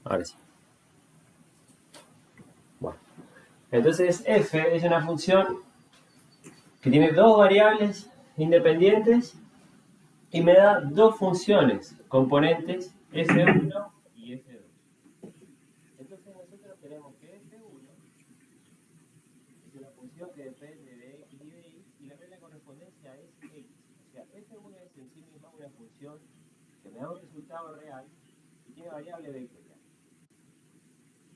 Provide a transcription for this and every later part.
Ahora sí. Bueno. Entonces f es una función que tiene dos variables independientes y me da dos funciones componentes, f1 y f2. Entonces nosotros tenemos que f1 es una función que depende de x y de y la regla de correspondencia es x. O sea, f1 es en sí misma una función que me da un resultado real y tiene variable vectorial.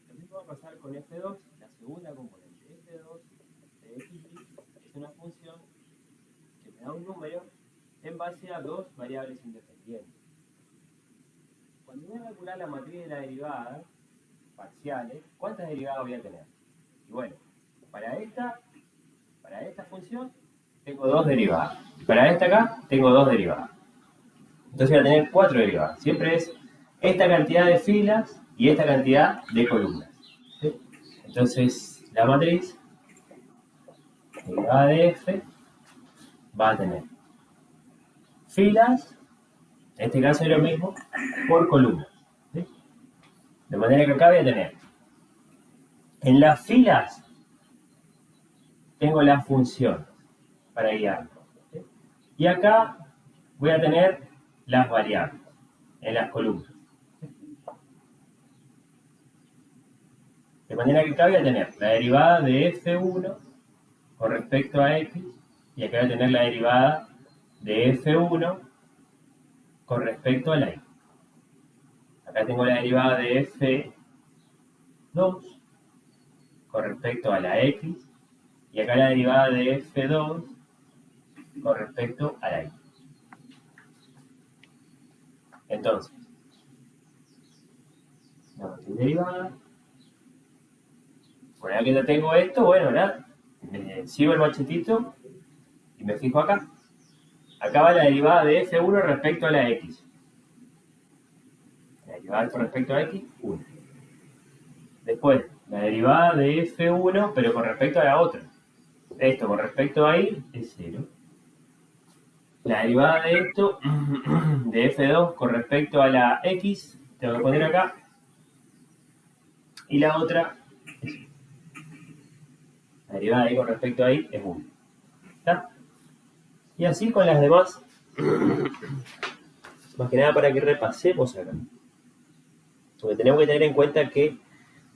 Lo mismo va a pasar con f2, la segunda componente. f2 de x es una función que me da un número en base a dos variables independientes. Cuando voy a calcular la matriz de la derivada, parciales, ¿cuántas derivadas voy a tener? Y bueno, para esta función tengo dos derivadas. Para esta acá tengo dos derivadas. Entonces voy a tener cuatro derivadas. Siempre es esta cantidad de filas y esta cantidad de columnas. ¿Sí? Entonces la matriz derivada de f va a tener filas, en este caso es lo mismo, por columnas. ¿Sí? De manera que acá voy a tener en las filas tengo la función para guiar. ¿Sí? Y acá voy a tener las variables en las columnas. De manera que acá voy a tener la derivada de f1 con respecto a x y acá voy a tener la derivada de f1 con respecto a la y. Acá tengo la derivada de f2 con respecto a la x y acá la derivada de f2 con respecto a la y. Entonces, la matriz derivada, por ahí que ya tengo esto, bueno, ¿verdad? Sigo el machetito y me fijo acá. Acá va la derivada de f1 respecto a la x. La derivada con respecto a x, 1. Después, la derivada de f1, pero con respecto a la otra. Esto con respecto a y es 0. La derivada de esto, de f2 con respecto a la x, tengo que poner acá. Y la otra es 1. La derivada de y con respecto a y es 1. ¿Está? Y así con las demás. Más que nada para que repasemos acá. Porque tenemos que tener en cuenta que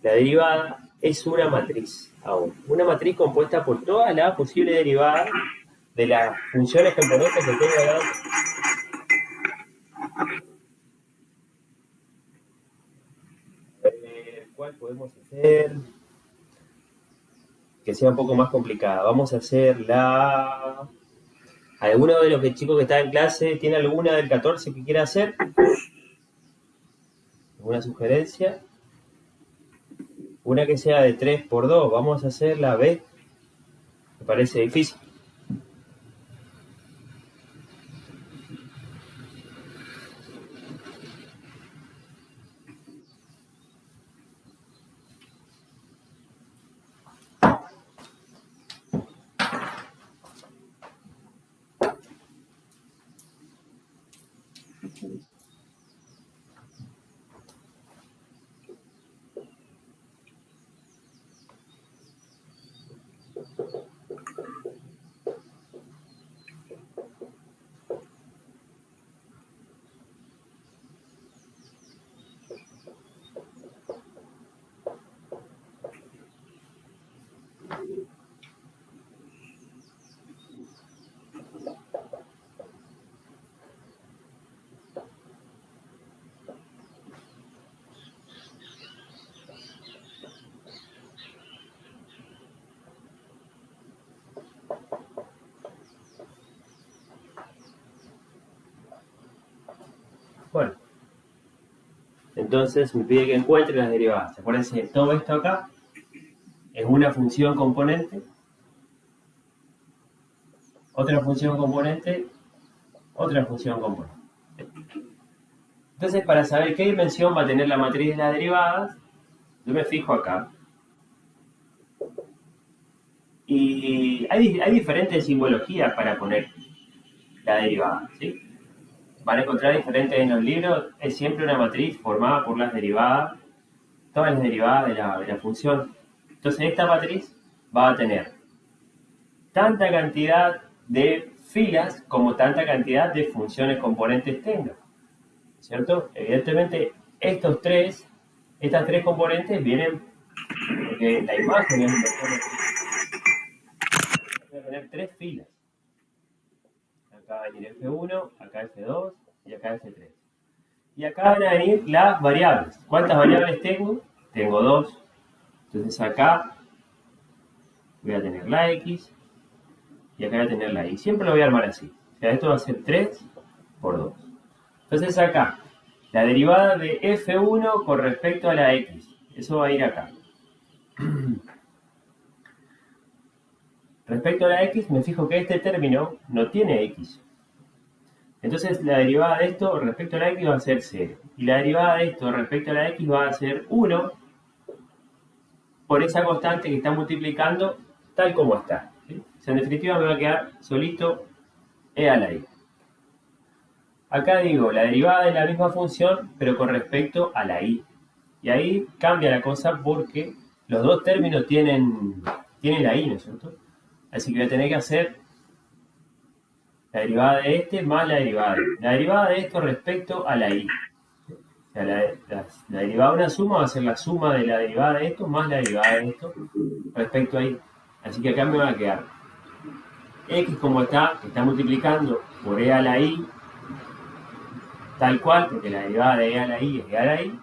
la derivada es una matriz ahora. Una matriz compuesta por todas las posibles derivadas de las funciones componentes que tengo acá. A ver, ¿cuál podemos hacer? Que sea un poco más complicada. Vamos a hacer la... ¿Alguno de los chicos que está en clase tiene alguna del 14 que quiera hacer? ¿Alguna sugerencia? Una que sea de 3 por 2. Vamos a hacer la B. Me parece difícil. Bueno, entonces me pide que encuentre las derivadas. Acuérdense, todo esto acá es una función componente, otra función componente, otra función componente. Entonces, para saber qué dimensión va a tener la matriz de las derivadas, yo me fijo acá. Y hay diferentes simbologías para poner la derivada, ¿sí? Van a encontrar diferentes en los libros. Es siempre una matriz formada por las derivadas todas las derivadas de la función. Entonces esta matriz va a tener tanta cantidad de filas como tanta cantidad de funciones componentes tenga, ¿cierto? Evidentemente estas tres componentes vienen porque la imagen es voy a tener tres filas. Acá va a venir F1, acá F2 y acá F3. Y acá van a venir las variables. ¿Cuántas variables tengo? Tengo 2. Entonces acá voy a tener la X y acá voy a tener la Y. Siempre lo voy a armar así. O sea, esto va a ser 3 por 2. Entonces acá, la derivada de F1 con respecto a la X. Eso va a ir acá. Respecto a la X, me fijo que este término no tiene X. Entonces la derivada de esto respecto a la X va a ser 0. Y la derivada de esto respecto a la X va a ser 1 por esa constante que está multiplicando tal como está. ¿Sí? O sea, en definitiva me va a quedar solito E a la Y. Acá digo la derivada de la misma función, pero con respecto a la Y. Y ahí cambia la cosa porque los dos términos tienen la Y, ¿no es cierto? Así que voy a tener que hacer la derivada de este más la derivada de este. La derivada de esto respecto a la Y. O sea, la derivada de una suma va a ser la suma de la derivada de esto más la derivada de esto respecto a Y. Así que acá me va a quedar X como está, que está multiplicando por E a la Y, tal cual, porque la derivada de E a la Y es E a la Y,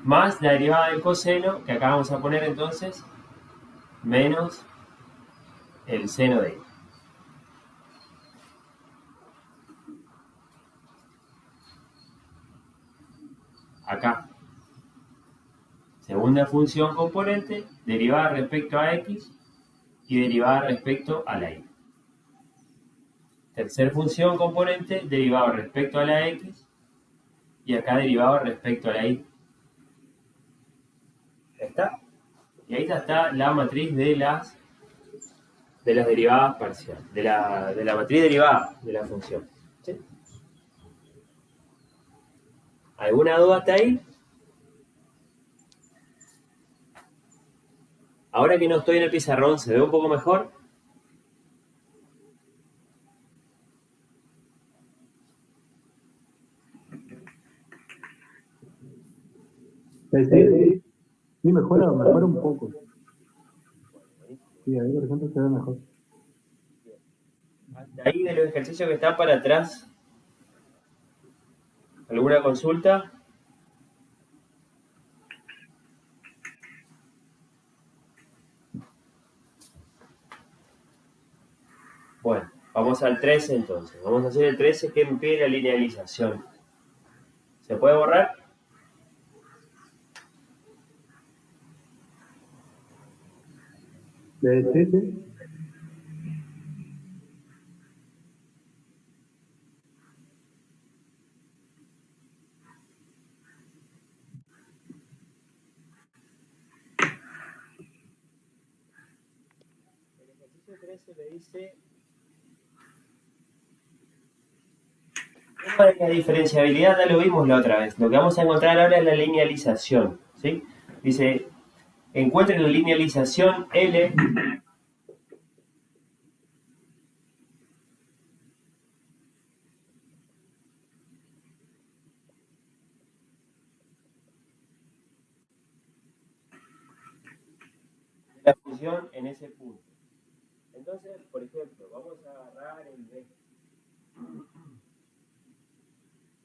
más la derivada del coseno, que acá vamos a poner entonces, menos el seno de Y. Acá, segunda función componente, derivada respecto a X y derivada respecto a la Y. Tercer función componente, derivado respecto a la X y acá derivado respecto a la Y. ¿Ya está? Y ahí ya está la matriz de las derivadas parciales, de la matriz derivada de la función. ¿Sí? ¿Alguna duda hasta ahí? Ahora que no estoy en el pizarrón, ¿se ve un poco mejor? Sí, mejora un poco. Sí, ahí por ejemplo se ve mejor. Hasta ahí de los ejercicios que están para atrás. ¿Alguna consulta? Bueno, vamos al 13 entonces. Vamos a hacer el 13 que me pide la linealización. ¿Se puede borrar? Sí. El ejercicio 13 me dice de la diferenciabilidad, ya lo vimos la otra vez. Lo que vamos a encontrar ahora es la linealización. ¿Sí? Dice, encuentren la linealización L de la función en ese punto. Entonces, por ejemplo, vamos a agarrar el B.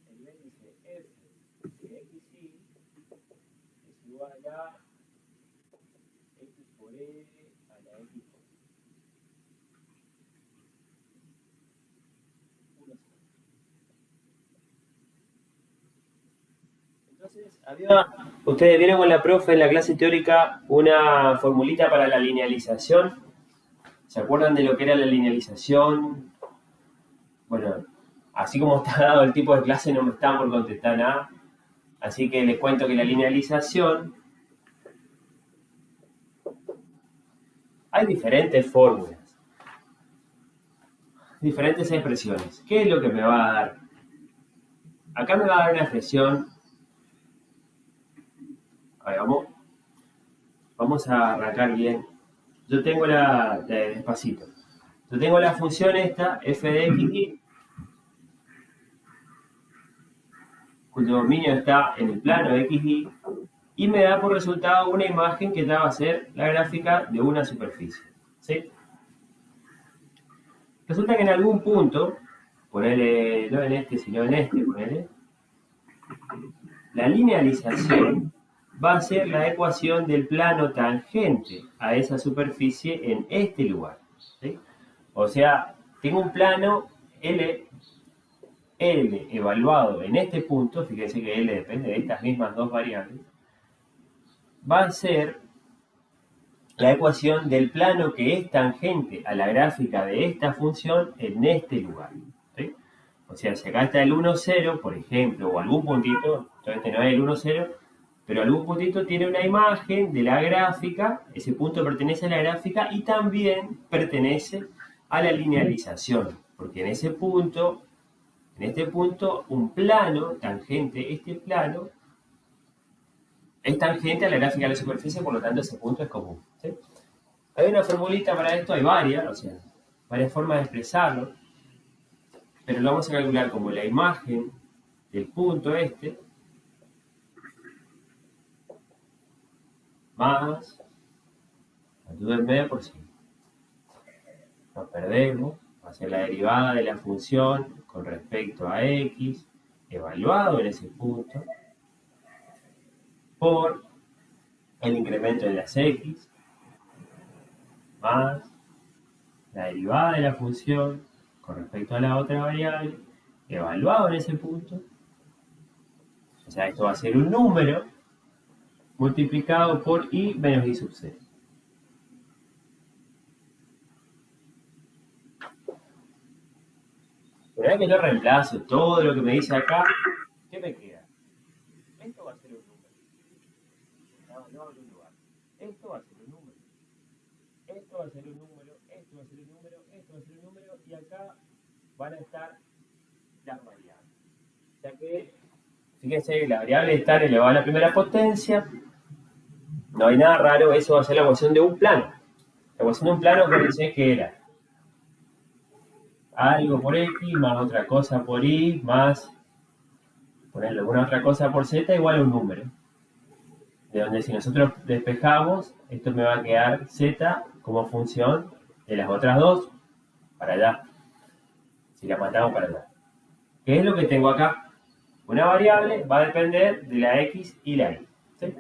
El B dice f de xy es igual a x por e a la x por 1. Entonces, ustedes vieron con la profe en la clase teórica una formulita para la linealización. ¿Se acuerdan de lo que era la linealización? Bueno, así como está dado el tipo de clase no me están por contestar nada. Así que les cuento que la linealización hay diferentes fórmulas, diferentes expresiones. ¿Qué es lo que me va a dar? Acá me va a dar una expresión. A ver, vamos vamos a arrancar bien. Yo tengo despacito. Yo tengo la función esta, f de x, cuyo dominio está en el plano xy, y me da por resultado una imagen que ya va a ser la gráfica de una superficie. ¿Sí? Resulta que en algún punto, ponele, no en este, sino en este, ponele, la linealización va a ser la ecuación del plano tangente a esa superficie en este lugar. ¿Sí? O sea, tengo un plano L evaluado en este punto, fíjense que L depende de estas mismas dos variables, va a ser la ecuación del plano que es tangente a la gráfica de esta función en este lugar. ¿Sí? O sea, si acá está el 1, 0, por ejemplo, o algún puntito, entonces no es el 1, 0, pero algún puntito tiene una imagen de la gráfica, ese punto pertenece a la gráfica y también pertenece a la linealización, porque en este punto, un plano tangente, este plano, es tangente a la gráfica de la superficie, por lo tanto ese punto es común. ¿Sí? Hay una formulita para esto, hay varias, o sea, varias formas de expresarlo, pero lo vamos a calcular como la imagen del punto este más, ayúdenme por si nos perdemos, va a ser la derivada de la función con respecto a x, evaluado en ese punto, por el incremento de las x, más la derivada de la función con respecto a la otra variable, evaluado en ese punto. O sea, esto va a ser un número multiplicado por y menos y sub 0. Una vez que yo reemplazo todo lo que me dice acá, ¿qué me queda? Esto va a ser un número. No, en un lugar. Esto va a ser un número. Esto va a ser un número. Esto va a ser un número. Esto va a ser un número. Y acá van a estar las variables. O sea que, fíjense que las variables están elevadas a la primera potencia. No hay nada raro. Eso va a ser la ecuación de un plano. La ecuación de un plano, acuérdense que era algo por x más otra cosa por y más ponerle alguna otra cosa por z igual a un número. De donde si nosotros despejamos, esto me va a quedar z como función de las otras dos para allá. Si la mandamos para allá. ¿Qué es lo que tengo acá? Una variable va a depender de la x y la y. ¿Sí?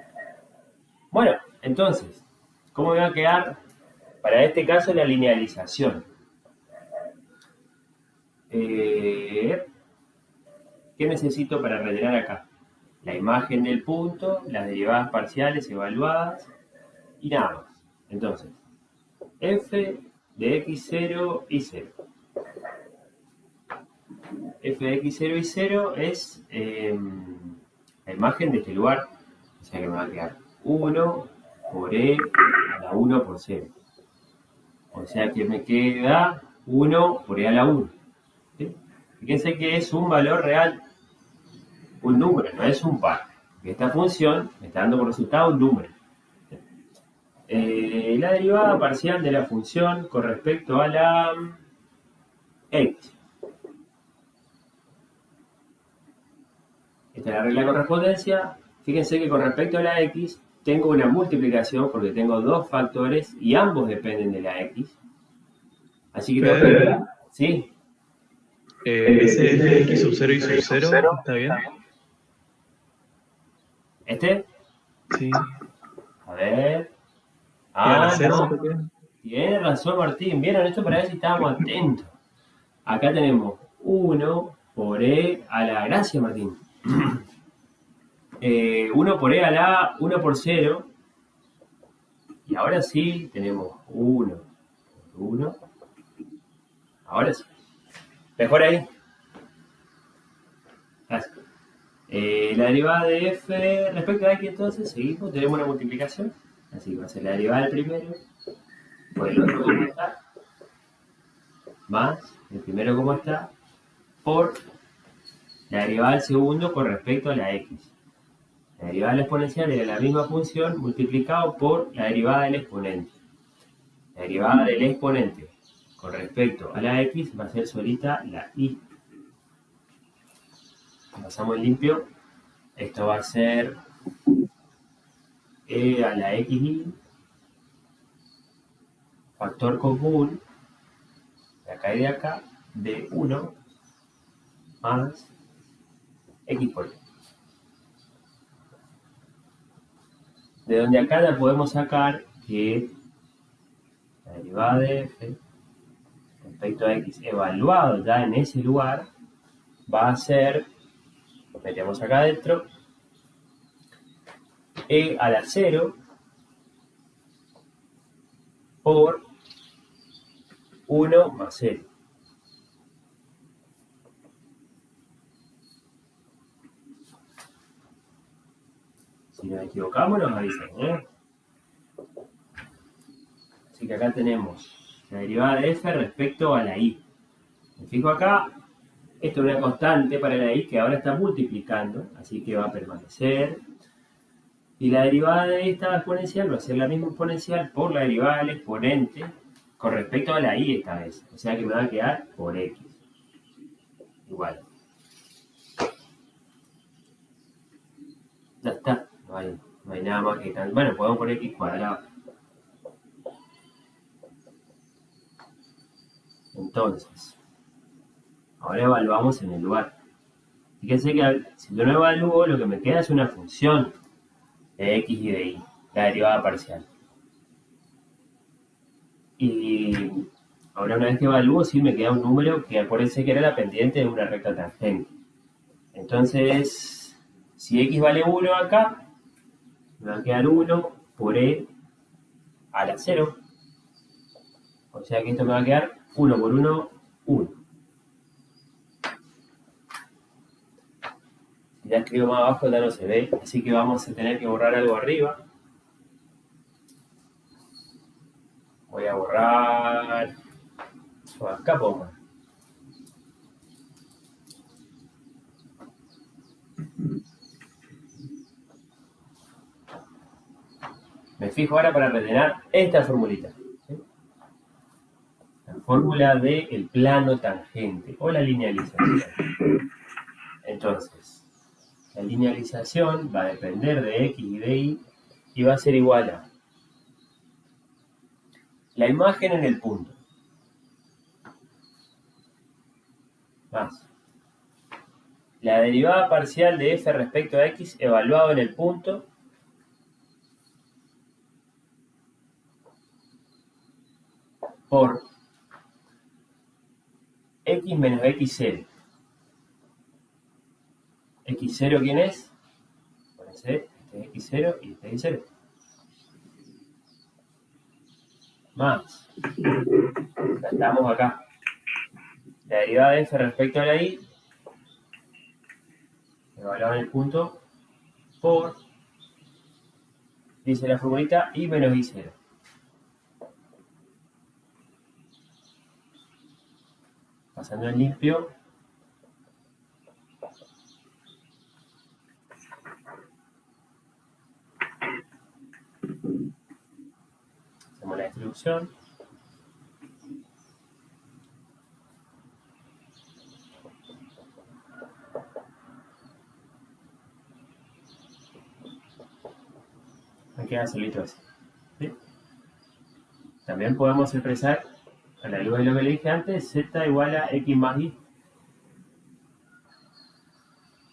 Bueno, entonces, ¿cómo me va a quedar para este caso la linealización? ¿Qué necesito para rellenar acá? La imagen del punto, las derivadas parciales evaluadas y nada más. Entonces, f de x0 y 0. F de x0 y 0 es la imagen de este lugar. O sea que me va a quedar 1 por e a la 1 por 0. O sea que me queda 1 por e a la 1. ¿Sí? Fíjense que es un valor real, un número, no es un par. Esta función me está dando por resultado un número. La derivada parcial de la función con respecto a la x. Esta es la regla de correspondencia. Fíjense que con respecto a la x tengo una multiplicación porque tengo dos factores y ambos dependen de la x. Así que tengo que... ¿Sí? Ese es de x sub 0 y sub 0, ¿está bien? ¿Este? Sí. A ver. ¿Queda la 0? No. Tiene razón Martín. ¿Vieron esto para ver si estábamos atentos? Acá tenemos 1 por e a la... Gracias Martín. 1 por e a la 1 por 0. Y ahora sí tenemos 1 por 1. Ahora sí. Mejor ahí. Gracias. La derivada de f respecto a x, entonces seguimos, tenemos una multiplicación. Así que va a ser la derivada del primero por el otro como está, más el primero como está, por la derivada del segundo con respecto a la x. La derivada del exponencial era la misma función multiplicado por la derivada del exponente. La derivada del exponente con respecto a la x va a ser solita la y. Pasamos en limpio. Esto va a ser e a la xy, factor común de acá y de acá, de 1 más x por y. De donde acá ya podemos sacar que la derivada de f respecto a x evaluado ya en ese lugar va a ser, lo metemos acá adentro, e a la 0 por 1 más 0. Si nos equivocamos nos avisan, ¿eh? Así que acá tenemos la derivada de f respecto a la y. Me fijo acá, esto es una constante para la y que ahora está multiplicando, así que va a permanecer. Y la derivada de esta exponencial va a ser la misma exponencial por la derivada del exponente con respecto a la y esta vez. O sea que me va a quedar por x. Igual. Ya está. No hay nada más que tal. Bueno, podemos poner x cuadrado. Entonces, ahora evaluamos en el lugar. Fíjense que si yo no evalúo, lo que me queda es una función de x y de y, la derivada parcial. Y ahora una vez que evalúo, sí me queda un número que acuérdense que era la pendiente de una recta tangente. Entonces, si x vale 1 acá, me va a quedar 1 por e a la 0. O sea que esto me va a quedar 1 por 1, 1. Si ya escribo más abajo ya no se ve, así que vamos a tener que borrar algo arriba. Voy a borrar acá pongo. Me fijo ahora para rellenar esta formulita. ¿Sí? La fórmula del plano tangente o la linealización. Entonces, la linealización va a depender de x y de y va a ser igual a la imagen en el punto más la derivada parcial de f respecto a x evaluado en el punto por x menos x0. ¿X0 quién es? Este es x0 y este es x0. Más. Ya estamos acá. La derivada de f respecto a la y evaluado en el punto por, dice la formulita, y menos y0. Pasando en limpio. Hacemos la distribución. Me queda solito así. ¿Sí? También podemos expresar, a la luz de lo que le dije antes, z igual a x más y.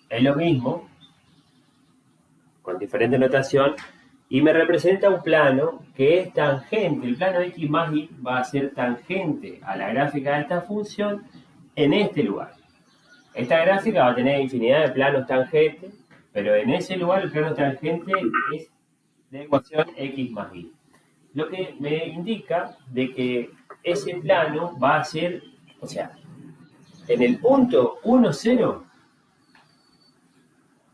Es lo mismo, con diferente notación, y me representa un plano que es tangente. El plano x más y va a ser tangente a la gráfica de esta función en este lugar. Esta gráfica va a tener infinidad de planos tangentes, pero en ese lugar el plano tangente es de ecuación x más y. Lo que me indica de que ese plano va a ser, o sea, en el punto 1, 0,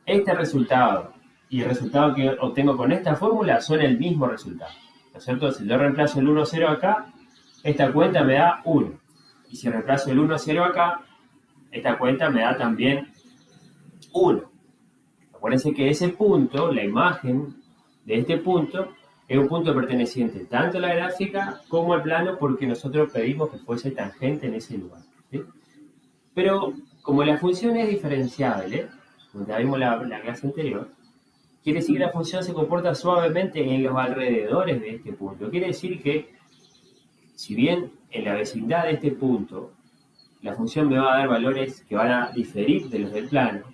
este resultado y el resultado que obtengo con esta fórmula son el mismo resultado. ¿No es cierto? Si yo reemplazo el 1, 0 acá, esta cuenta me da 1. Y si reemplazo el 1, 0 acá, esta cuenta me da también 1. Acuérdense que ese punto, la imagen de este punto, es un punto perteneciente tanto a la gráfica como al plano porque nosotros pedimos que fuese tangente en ese lugar, ¿sí? Pero como la función es diferenciable, como ya vimos la clase anterior, quiere decir que la función se comporta suavemente en los alrededores de este punto. Quiere decir que, si bien en la vecindad de este punto, la función me va a dar valores que van a diferir de los del plano,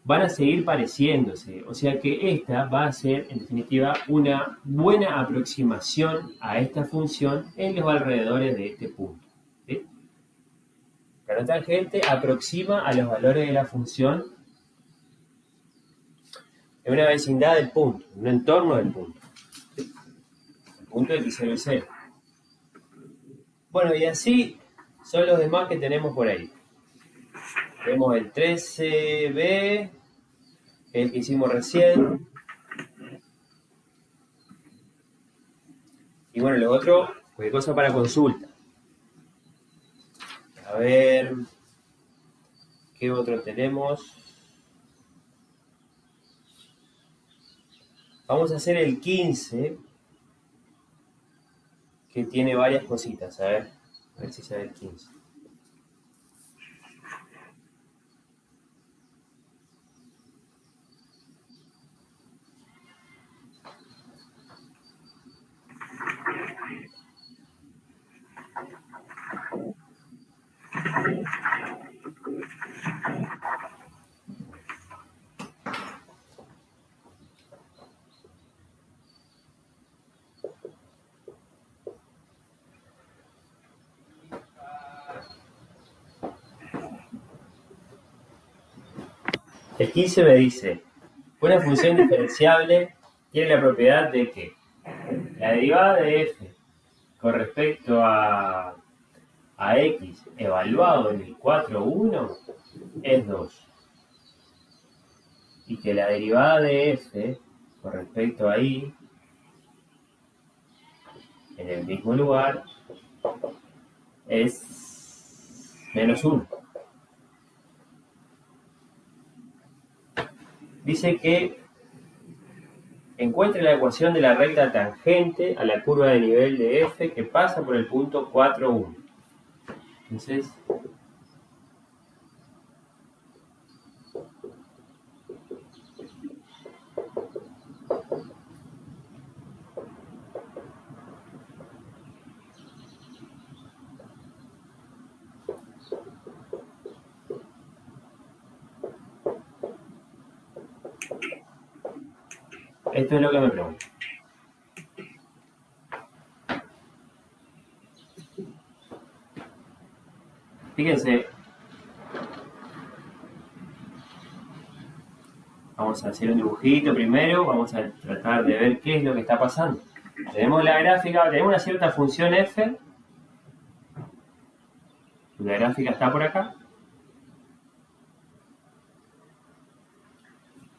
van a seguir pareciéndose. O sea que esta va a ser, en definitiva, una buena aproximación a esta función en los alrededores de este punto, ¿sí? La tangente aproxima a los valores de la función en una vecindad del punto, en un entorno del punto. El punto x0 y 0. Bueno, y así son los demás que tenemos por ahí. Tenemos el 13b, el que hicimos recién. Y bueno, lo otro, cualquier cosa para consulta. A ver, ¿qué otro tenemos? Vamos a hacer el 15, que tiene varias cositas. A ver si sale el 15. El 15 me dice, una función diferenciable tiene la propiedad de que la derivada de f con respecto a x evaluado en el 4,1 es 2. Y que la derivada de f con respecto a y en el mismo lugar es menos 1. Dice que encuentre la ecuación de la recta tangente a la curva de nivel de f que pasa por el punto 4,1. Entonces, esto es lo que me pregunto. Fíjense, vamos a hacer un dibujito primero, vamos a tratar de ver qué es lo que está pasando. Tenemos la gráfica, tenemos una cierta función f, la gráfica está por acá,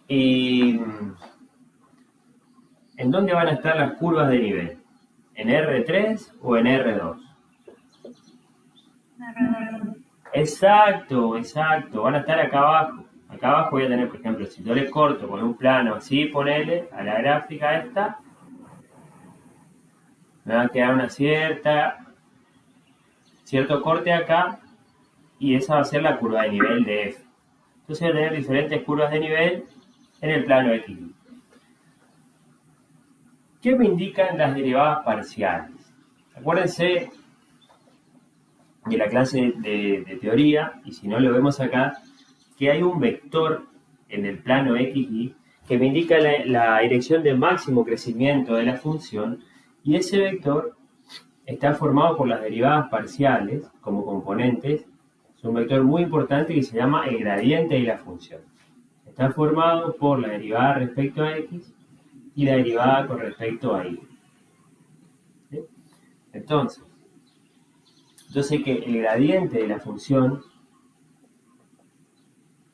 y ¿en dónde van a estar las curvas de nivel? ¿En R3 o en R2? Exacto, van a estar acá abajo. Acá abajo voy a tener, por ejemplo, si yo le corto con un plano así, ponele a la gráfica esta, me va a quedar una cierto corte acá, y esa va a ser la curva de nivel de F. Entonces voy a tener diferentes curvas de nivel en el plano X. ¿Qué me indican las derivadas parciales? Acuérdense de la clase de teoría, y si no lo vemos acá, que hay un vector en el plano XY que me indica la dirección de máximo crecimiento de la función, y ese vector está formado por las derivadas parciales como componentes. Es un vector muy importante que se llama el gradiente de la función. Está formado por la derivada respecto a x y la derivada con respecto a y. ¿Sí? Entonces, yo sé que el gradiente de la función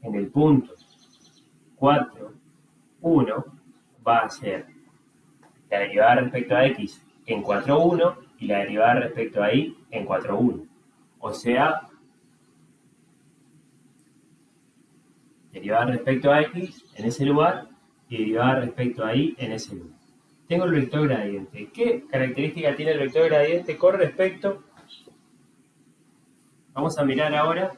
en el punto 4,1 va a ser la derivada respecto a x en 4,1 y la derivada respecto a y en 4,1. O sea, derivada respecto a x en ese lugar y derivada respecto a y en ese lugar. Tengo el vector gradiente. ¿Qué característica tiene el vector gradiente con respecto? Vamos a mirar ahora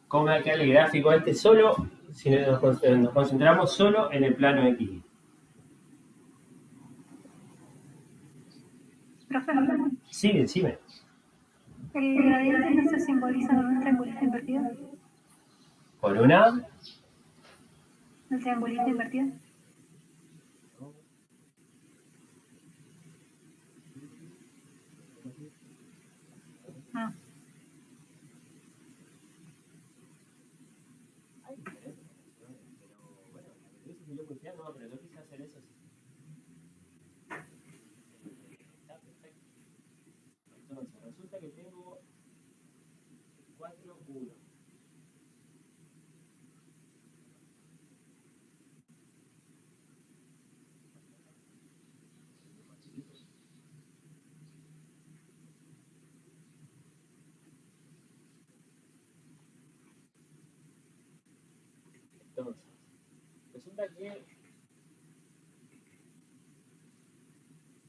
cómo va a quedar el gráfico este solo, si nos concentramos solo en el plano x. Profe, Sí, decime. ¿el gradiente no se simboliza con un triangulito invertido? Con una... ¿El triangulito invertido? Ah. No, pero yo quise hacer eso. Está perfecto. Entonces, resulta que tengo 4, 1. Entonces, resulta que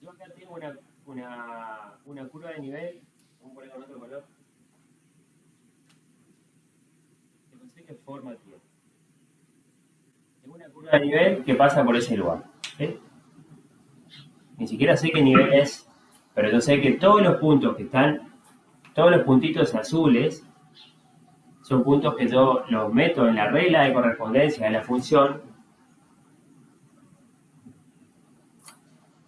yo acá tengo una curva de nivel, vamos a poner con otro color, que no sé qué forma tiene. Tengo una curva de nivel que pasa por ese lugar. ¿Sí? Ni siquiera sé qué nivel es, pero yo sé que todos los puntos que están, todos los puntitos azules, son puntos que yo los meto en la regla de correspondencia de la función.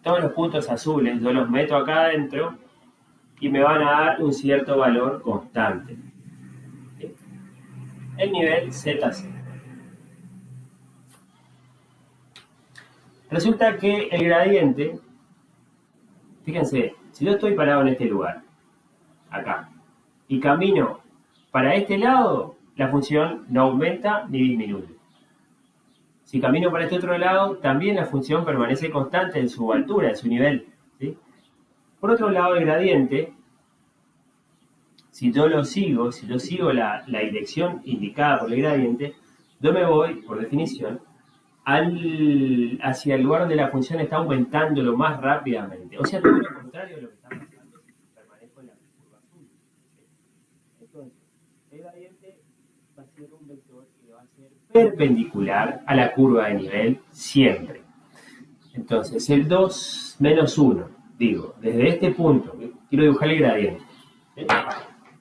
Todos los puntos azules yo los meto acá adentro y me van a dar un cierto valor constante. ¿Sí? El nivel ZC. Resulta que el gradiente, fíjense, si yo estoy parado en este lugar, acá, y camino para este lado, la función no aumenta ni disminuye. Si camino para este otro lado, también la función permanece constante en su altura, en su nivel. ¿Sí? Por otro lado, el gradiente, si yo sigo la dirección indicada por el gradiente, yo me voy, por definición, hacia el lugar donde la función está aumentando más rápidamente. O sea, todo lo contrario de lo que está pasando si permanezco en la curva azul. Entonces, el gradiente va a ser un vector que va a ser perpendicular a la curva de nivel siempre. Entonces, el 2 menos 1, digo, desde este punto, quiero dibujar el gradiente. ¿Sí?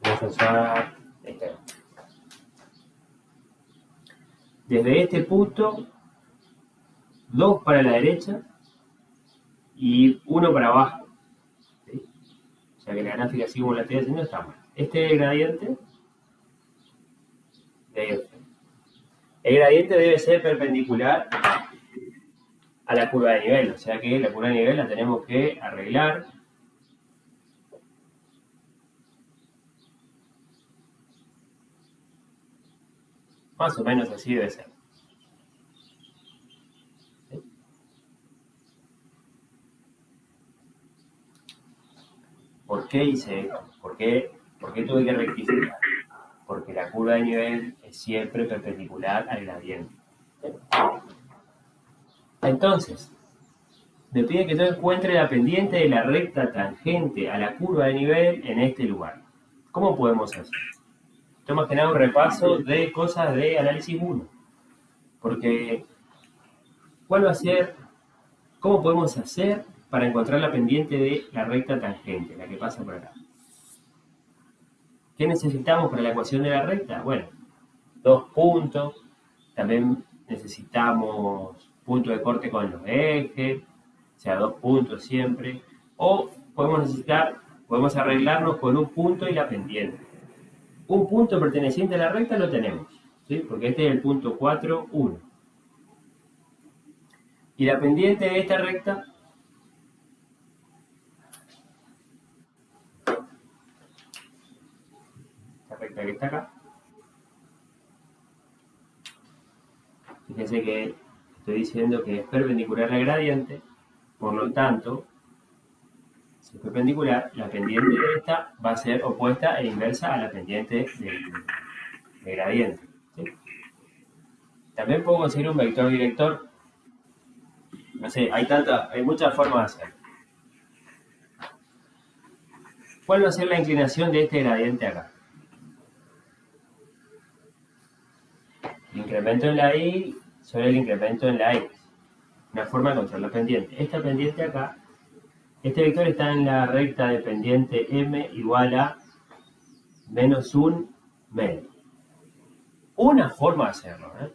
Vamos a usar este. Desde este punto, 2 para la derecha y 1 para abajo. ¿Sí? O sea que la gráfica, así como la estoy haciendo, está mal. Este es el gradiente de F. El gradiente debe ser perpendicular a la curva de nivel, o sea que la curva de nivel la tenemos que arreglar. Más o menos así debe ser. ¿Sí? ¿Por qué hice esto? ¿Por qué tuve que rectificar? Porque la curva de nivel es siempre perpendicular al gradiente. Entonces, me pide que yo encuentre la pendiente de la recta tangente a la curva de nivel en este lugar. ¿Cómo podemos hacer? Esto es más que nada un repaso de cosas de análisis 1. Porque, ¿cuál va a ser? ¿Cómo podemos hacer para encontrar la pendiente de la recta tangente, la que pasa por acá? ¿Qué necesitamos para la ecuación de la recta? Bueno, 2 puntos, también necesitamos punto de corte con los ejes, o sea, 2 puntos siempre, o podemos arreglarnos con un punto y la pendiente. Un punto perteneciente a la recta lo tenemos, ¿sí? Porque este es el punto 4, 1. Y la pendiente de esta recta, esta recta que está acá, fíjense que estoy diciendo que es perpendicular al gradiente, por lo tanto, si es perpendicular, la pendiente de esta va a ser opuesta e inversa a la pendiente del gradiente. ¿Sí? También puedo conseguir un vector director. No sé, hay muchas formas de hacerlo. ¿Cuál va a ser la inclinación de este gradiente acá? El incremento en la y sobre el incremento en la x. Una forma de encontrar la pendiente. Esta pendiente acá, este vector está en la recta de pendiente m igual a menos 1 medio. Una forma de hacerlo, ¿eh?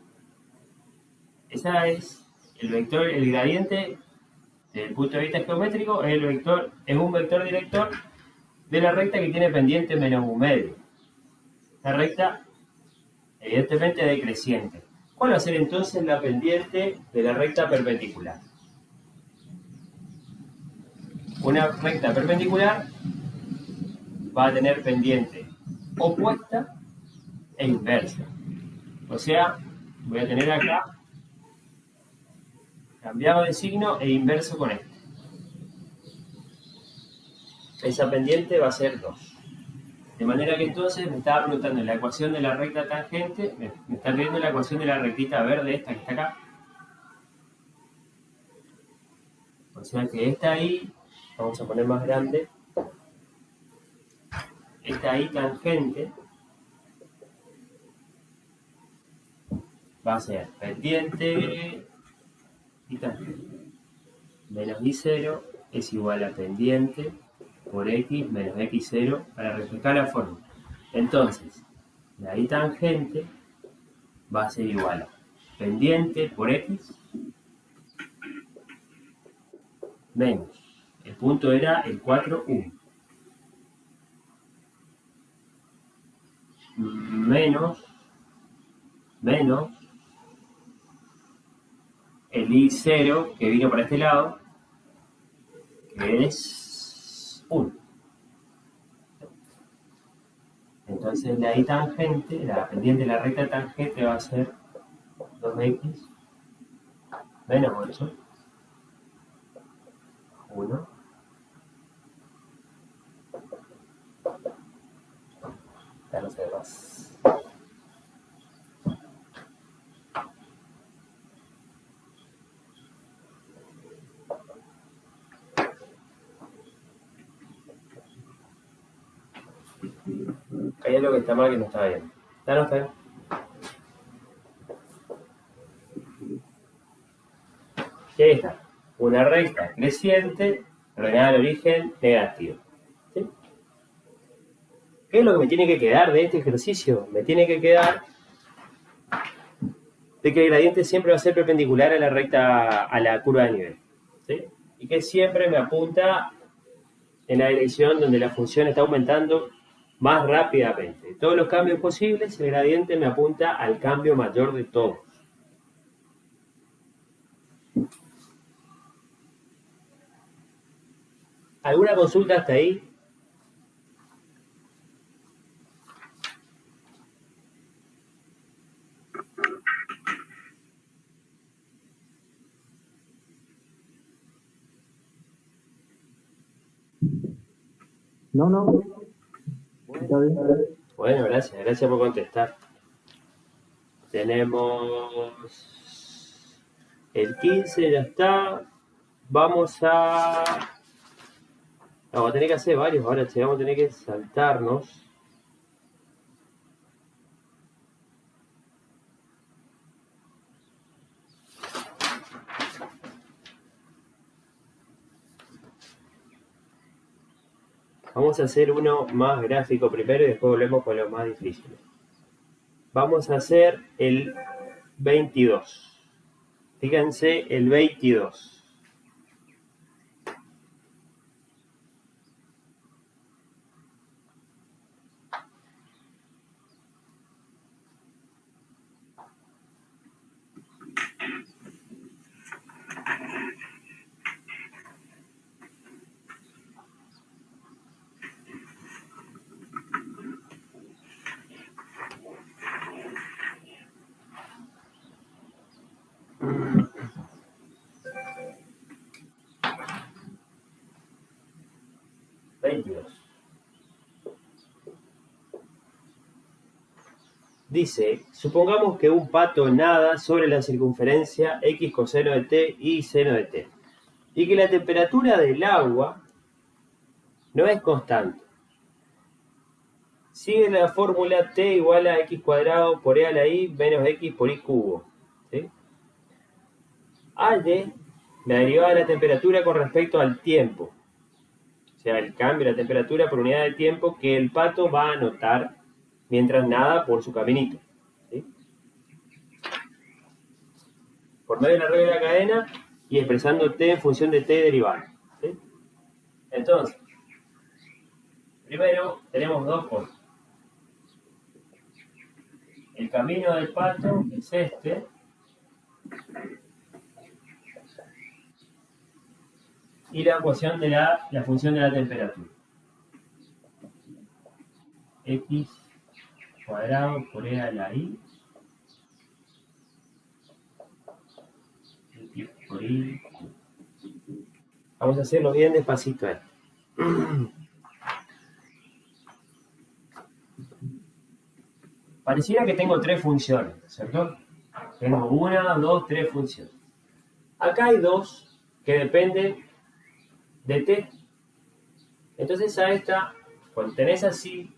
Esa es el vector, el gradiente desde el punto de vista geométrico, es un vector director de la recta que tiene pendiente menos 1 medio. La recta, evidentemente, decreciente. ¿Cuál va a ser entonces la pendiente de la recta perpendicular? Una recta perpendicular va a tener pendiente opuesta e inversa. O sea, voy a tener acá cambiado de signo e inverso con este. Esa pendiente va a ser 2. De manera que entonces me estaba preguntando en la ecuación de la recta tangente, me está pidiendo la ecuación de la rectita verde, esta que está acá. O sea que esta ahí, vamos a poner más grande, esta ahí tangente va a ser pendiente y tangente. Menos I0 es igual a pendiente por X menos X0 para reflejar la fórmula. Entonces, la I tangente va a ser igual a pendiente por X menos, el punto era el 4, 1, menos el I0 que vino para este lado, que es 1. Entonces la I tangente, la pendiente de la recta tangente va a ser 2x menos 8, 1. Ya no sé más. Hay algo que está mal que no está bien. Ya no está bien. Y ahí está. Una recta creciente ordenada al origen negativo. ¿Sí? ¿Qué es lo que me tiene que quedar de este ejercicio? Me tiene que quedar de que el gradiente siempre va a ser perpendicular a la recta, a la curva de nivel. ¿Sí? Y que siempre me apunta en la dirección donde la función está aumentando más rápidamente. Todos los cambios posibles, el gradiente me apunta al cambio mayor de todos. ¿Alguna consulta hasta ahí? No. Está bien. Bueno, gracias por contestar. Tenemos el 15, ya está. Vamos a tener que hacer varios ahora, vamos a tener que saltarnos. Vamos a hacer uno más gráfico primero y después volvemos con los más difíciles. Vamos a hacer el 22. Fíjense, el 22. dice, supongamos que un pato nada sobre la circunferencia x coseno de t y seno de t, y que la temperatura del agua no es constante. Sigue la fórmula t igual a x cuadrado por e a la i menos x por y cubo. ¿Sí? Halle la derivada de la temperatura con respecto al tiempo. O sea, el cambio de la temperatura por unidad de tiempo que el pato va a notar mientras nada por su caminito. ¿Sí? Por medio de la regla de la cadena y expresando t en función de t derivada. ¿Sí? Entonces, primero tenemos dos cosas. El camino del pato es este. Y la ecuación de la función de la temperatura. X cuadrado por e a la i. X por y. Vamos a hacerlo bien despacito. Pareciera que tengo tres funciones, ¿cierto? Tengo una, dos, tres funciones. Acá hay dos que dependen de t. Entonces a esta, cuando tenés así,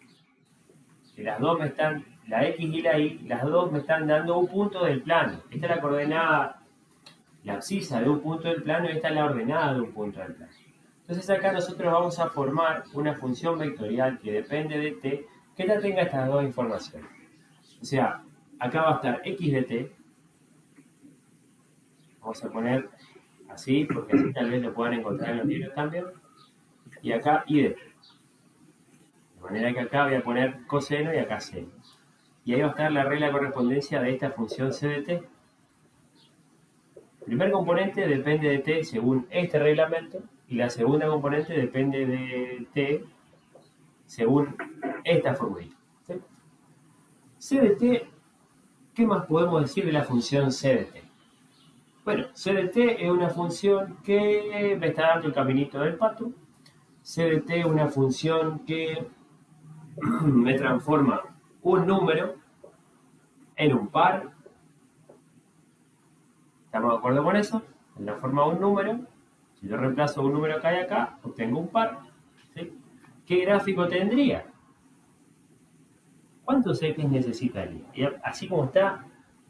que las dos me están, la x y la y, las dos me están dando un punto del plano. Esta es la coordenada, la abscisa de un punto del plano y esta es la ordenada de un punto del plano. Entonces acá nosotros vamos a formar una función vectorial que depende de t, que ya tenga estas dos informaciones. O sea, acá va a estar x de t. Vamos a poner así, porque así tal vez lo puedan encontrar en los libros también. Y acá y de t. De manera que acá voy a poner coseno y acá seno. Y ahí va a estar la regla de correspondencia de esta función c de t. El primer componente depende de t según este reglamento. Y la segunda componente depende de t según esta formulita. ¿Sí? C de t, ¿qué más podemos decir de la función c de t? Bueno, c de t es una función que me está dando el caminito del pato. C de t es una función que me transforma un número en un par. ¿Estamos de acuerdo con eso? Me transforma un número. Si yo reemplazo un número que hay acá, obtengo un par. ¿Sí? ¿Qué gráfico tendría? ¿Cuántos ejes necesitaría? Y así como está,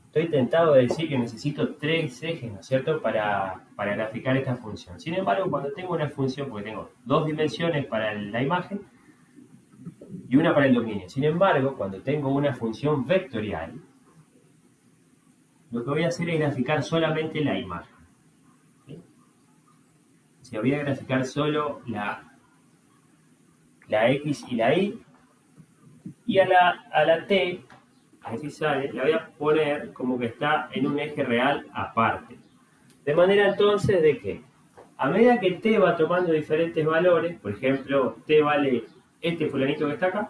estoy tentado de decir que necesito 3 ejes, ¿no es cierto?, para graficar esta función. Sin embargo, cuando tengo una función, porque tengo 2 dimensiones para la imagen y una para el dominio. Sin embargo, cuando tengo una función vectorial, lo que voy a hacer es graficar solamente la imagen. ¿Sí? O sea, voy a graficar solo la x y la y. Y a la t, así sale, la voy a poner como que está en un eje real aparte. De manera entonces de que, a medida que t va tomando diferentes valores, por ejemplo, t vale este fulanito que está acá,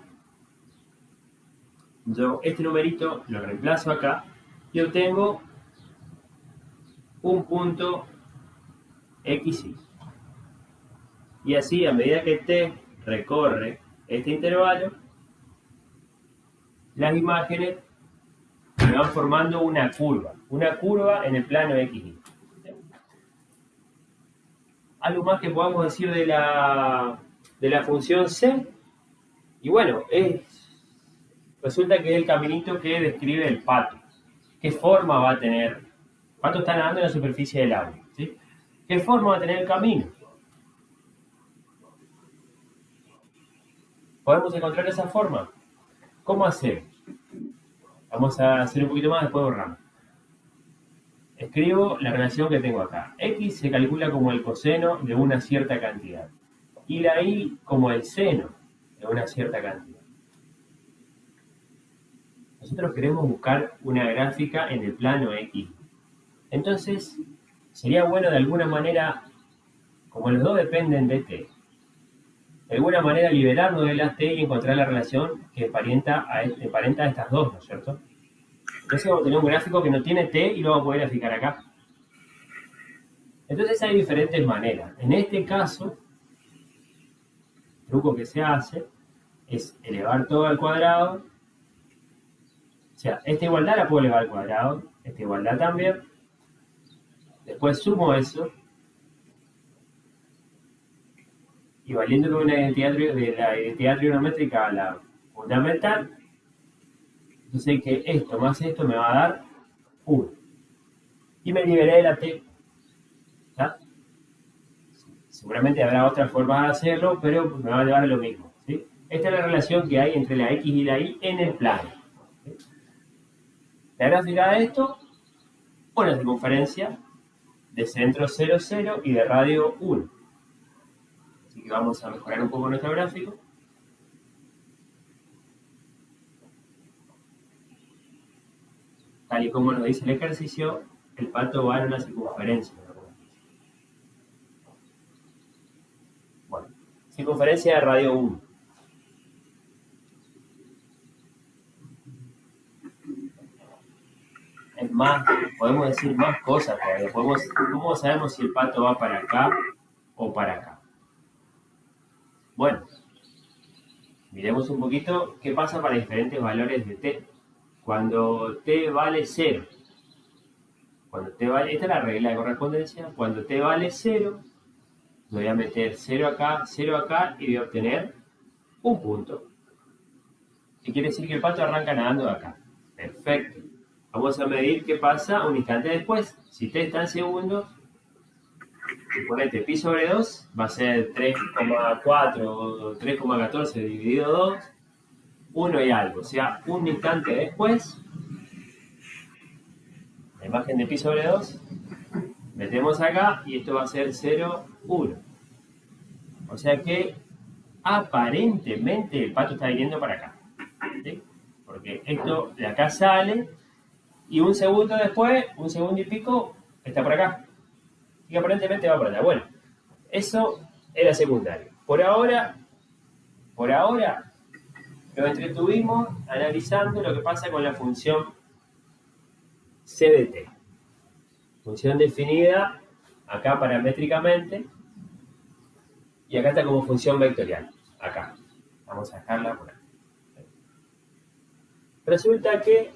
yo este numerito lo reemplazo acá y obtengo un punto x, y. Y así, a medida que t recorre este intervalo, las imágenes me van formando una curva en el plano x. Algo más que podamos decir de la función c, y bueno, resulta que es el caminito que describe el pato. ¿Qué forma va a tener? El pato está nadando en la superficie del agua, ¿sí? ¿Qué forma va a tener el camino? ¿Podemos encontrar esa forma? ¿Cómo hacer? Vamos a hacer un poquito más, después borramos. Escribo la relación que tengo acá. X se calcula como el coseno de una cierta cantidad. Y la y como el seno de una cierta cantidad. Nosotros queremos buscar una gráfica en el plano X. Entonces, sería bueno de alguna manera, como los dos dependen de t, de alguna manera liberarnos de las t y encontrar la relación que emparenta a estas dos, ¿no es cierto? Entonces vamos a tener un gráfico que no tiene t y lo vamos a poder graficar acá. Entonces hay diferentes maneras. En este caso, el truco que se hace es elevar todo al cuadrado, sea, esta igualdad la puedo elevar al cuadrado, esta igualdad también. Después sumo eso. Y valiendo de una identidad, de la identidad trigonométrica a la fundamental, yo sé que esto más esto me va a dar 1. Y me liberé de la t. ¿Está? Seguramente habrá otras formas de hacerlo, pero me va a llevar a lo mismo. ¿Sí? Esta es la relación que hay entre la x y la y en el plano. ¿Sí? La gráfica de esto, una circunferencia de centro 0, 0 y de radio 1. Así que vamos a mejorar un poco nuestro gráfico. Tal y como nos dice el ejercicio, el pato va en una circunferencia. Bueno, circunferencia de radio 1. Es más, podemos decir más cosas todavía. ¿Cómo sabemos si el pato va para acá o para acá? Bueno, miremos un poquito qué pasa para diferentes valores de t. Cuando t vale 0, esta es la regla de correspondencia, cuando t vale 0, voy a meter 0 acá y voy a obtener un punto. ¿Qué quiere decir? Que el pato arranca nadando de acá. Perfecto. Vamos a medir qué pasa un instante después. Si t está en segundos, suponete pi sobre 2 va a ser 3,4 o 3,14 dividido 2, 1 y algo. O sea, un instante después, la imagen de pi sobre 2, metemos acá y esto va a ser 0, 1. O sea que aparentemente el pato está viniendo para acá. ¿Sí? Porque esto de acá sale y un segundo después, un segundo y pico, está por acá. Y aparentemente va para allá. Bueno, eso era secundario. Por ahora, nos entretuvimos analizando lo que pasa con la función c de t. Función definida acá paramétricamente y acá está como función vectorial. Acá. Vamos a dejarla por acá. Resulta que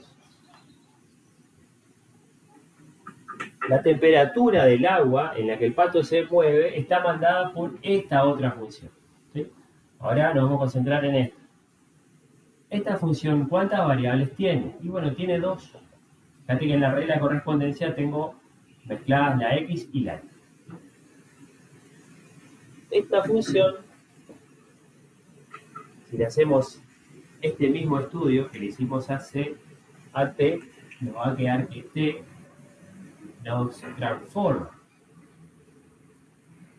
la temperatura del agua en la que el pato se mueve está mandada por esta otra función. ¿Sí? Ahora nos vamos a concentrar en esta. Esta función, ¿cuántas variables tiene? Y bueno, tiene 2. Fíjate que en la regla de correspondencia tengo mezcladas la x y la y. Esta función, si le hacemos este mismo estudio que le hicimos a t, nos va a quedar que t nos transforma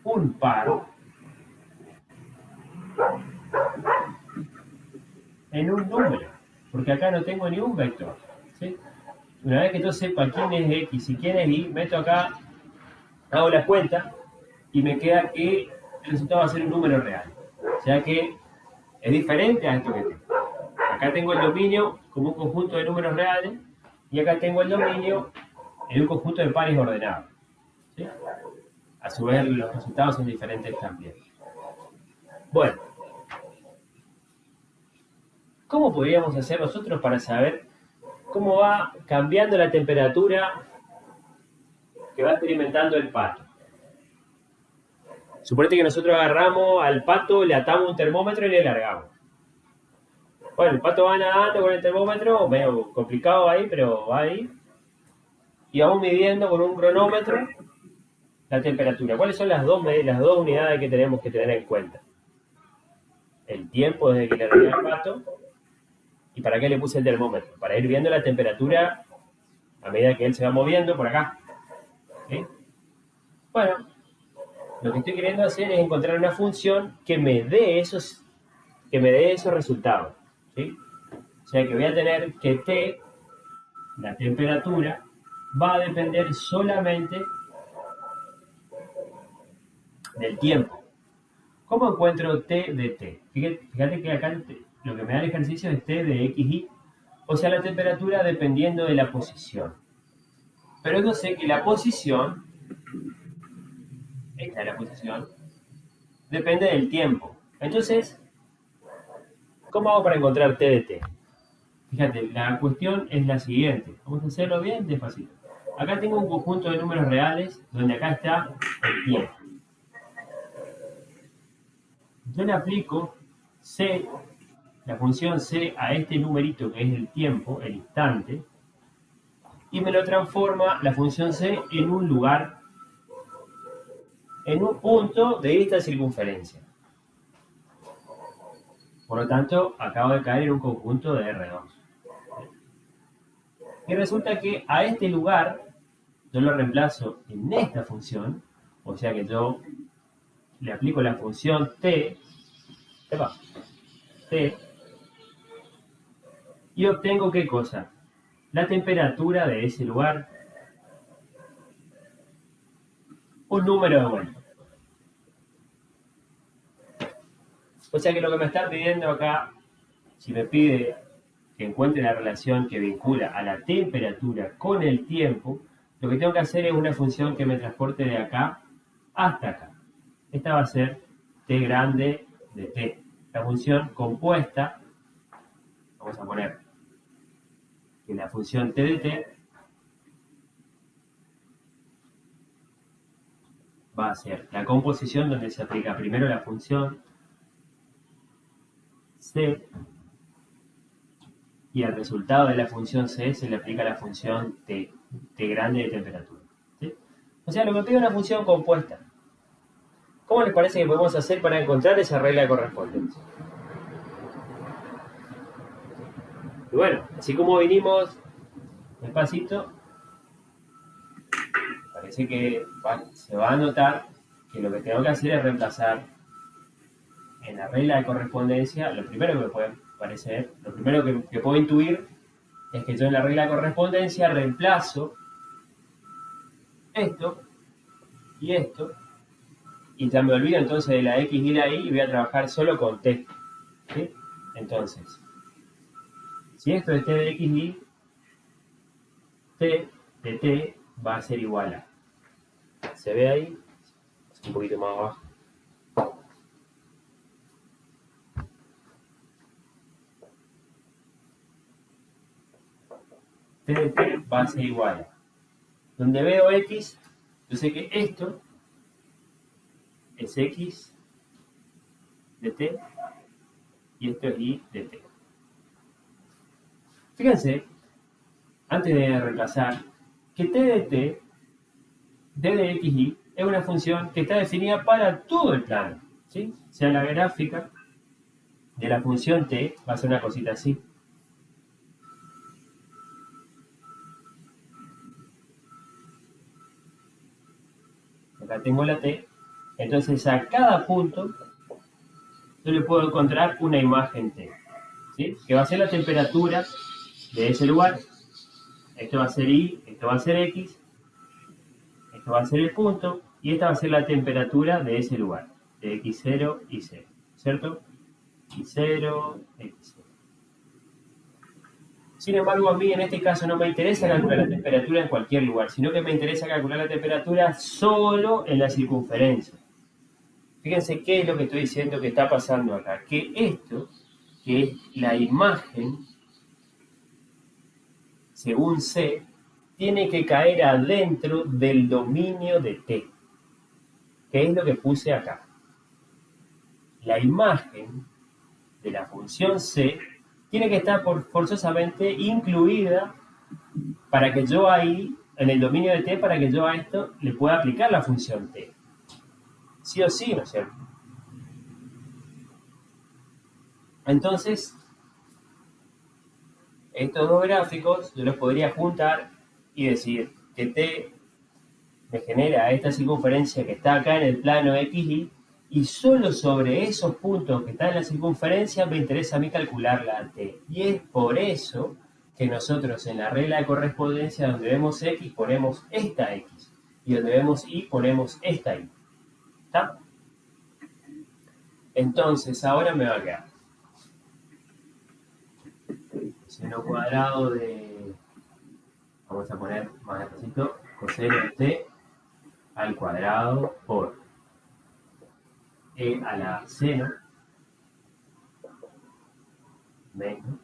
un par en un número, porque acá no tengo ni un vector. ¿Sí? Una vez que yo sepa quién es x y quién es y, meto acá, hago la cuenta y me queda que el resultado va a ser un número real. O sea que es diferente a esto que tengo. Acá tengo el dominio como un conjunto de números reales y acá tengo el dominio en un conjunto de pares ordenados. ¿Sí? A su vez, los resultados son diferentes también. Bueno, ¿cómo podríamos hacer nosotros para saber cómo va cambiando la temperatura que va experimentando el pato? Suponete que nosotros agarramos al pato, le atamos un termómetro y le largamos. Bueno, el pato va nadando con el termómetro, medio complicado ahí, pero va ahí. Y vamos midiendo con un cronómetro la temperatura. ¿Cuáles son las dos unidades que tenemos que tener en cuenta? El tiempo desde que le largué al pato. ¿Y para qué le puse el termómetro? Para ir viendo la temperatura a medida que él se va moviendo por acá. ¿Sí? Bueno, lo que estoy queriendo hacer es encontrar una función que me dé esos resultados. ¿Sí? O sea que voy a tener que t, la temperatura, va a depender solamente del tiempo. ¿Cómo encuentro t de t? Fíjate que acá lo que me da el ejercicio es t de xy, o sea, la temperatura dependiendo de la posición. Pero yo sé que la posición, esta es la posición, depende del tiempo. Entonces, ¿cómo hago para encontrar t de t? Fíjate, la cuestión es la siguiente. Vamos a hacerlo bien despacito. Acá tengo un conjunto de números reales donde acá está el tiempo. Yo le aplico C, la función C, a este numerito que es el tiempo, el instante, y me lo transforma la función C en un lugar, en un punto de esta circunferencia. Por lo tanto, acabo de caer en un conjunto de R2. Y resulta que a este lugar yo lo reemplazo en esta función, o sea que yo le aplico la función T, T, y obtengo ¿qué cosa? La temperatura de ese lugar, un número de vuelta. O sea que lo que me está pidiendo acá, si me pide que encuentre la relación que vincula a la temperatura con el tiempo, lo que tengo que hacer es una función que me transporte de acá hasta acá. Esta va a ser t grande de t. La función compuesta, vamos a poner que la función t de t va a ser la composición donde se aplica primero la función c y al resultado de la función c se le aplica la función t grande de temperatura. ¿Sí? O sea, lo que pide es una función compuesta. ¿Cómo les parece que podemos hacer para encontrar esa regla de correspondencia? Y bueno, así como vinimos despacito, parece que se va a notar que lo que tengo que hacer es reemplazar en la regla de correspondencia. Lo primero que me puede parecer, lo primero que puedo intuir es que yo en la regla de correspondencia reemplazo esto y esto, y ya me olvido entonces de la X y la Y y voy a trabajar solo con T. ¿Sí? Entonces, si esto es T de X y T de T va a ser igual a, ¿se ve ahí? Un poquito más abajo. T de T va a ser igual a, donde veo X, yo sé que esto es X de T y esto es Y de T. Fíjense, antes de reemplazar, que T de T, D de X, Y, es una función que está definida para todo el plano. ¿Sí? O sea, la gráfica de la función T va a ser una cosita así. Acá tengo la T. Entonces a cada punto yo le puedo encontrar una imagen T. ¿Sí? Que va a ser la temperatura de ese lugar. Esto va a ser Y, esto va a ser X, esto va a ser el punto, y esta va a ser la temperatura de ese lugar, de X0 y 0, ¿cierto? Y0, X0. Sin embargo, a mí en este caso no me interesa calcular la temperatura en cualquier lugar, sino que me interesa calcular la temperatura solo en la circunferencia. Fíjense qué es lo que estoy diciendo que está pasando acá. Que esto, que es la imagen, según C, tiene que caer adentro del dominio de T. ¿Qué es lo que puse acá? La imagen de la función C tiene que estar forzosamente incluida para que yo ahí, en el dominio de T, para que yo a esto le pueda aplicar la función T. Sí o sí, ¿no es cierto? Entonces, estos dos gráficos yo los podría juntar y decir que T me genera esta circunferencia que está acá en el plano XY, y solo sobre esos puntos que están en la circunferencia me interesa a mí calcular la T. Y es por eso que nosotros en la regla de correspondencia donde vemos X ponemos esta X y donde vemos Y ponemos esta Y. ¿Está? Entonces ahora me va a quedar seno cuadrado de, vamos a poner más despacito, coseno de T al cuadrado por E a la seno menos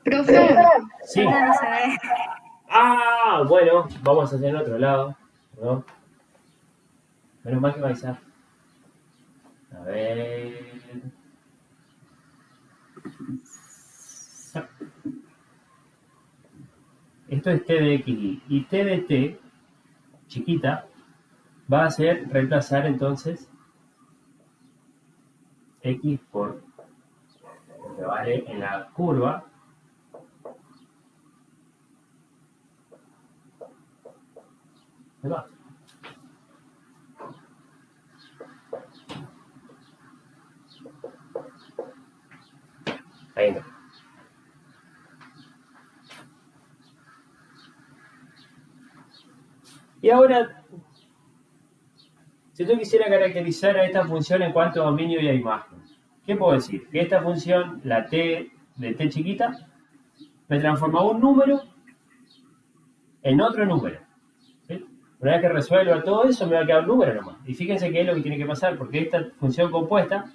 Profe, Sí. Ya no se ve. Ah, bueno, vamos a hacer en otro lado. ¿No? Menos mal que me avisar. A ver. Esto es t de x y t de t, chiquita, va a ser reemplazar entonces x por lo que vale en la curva. Ahí va. Ahí está. Y ahora, si yo quisiera caracterizar a esta función en cuanto a dominio y a imagen, ¿qué puedo decir? Que esta función, la t de t chiquita, me transforma un número en otro número. ¿Sí? Una vez que resuelva todo eso, me va a quedar un número nomás. Y fíjense qué es lo que tiene que pasar, porque esta función compuesta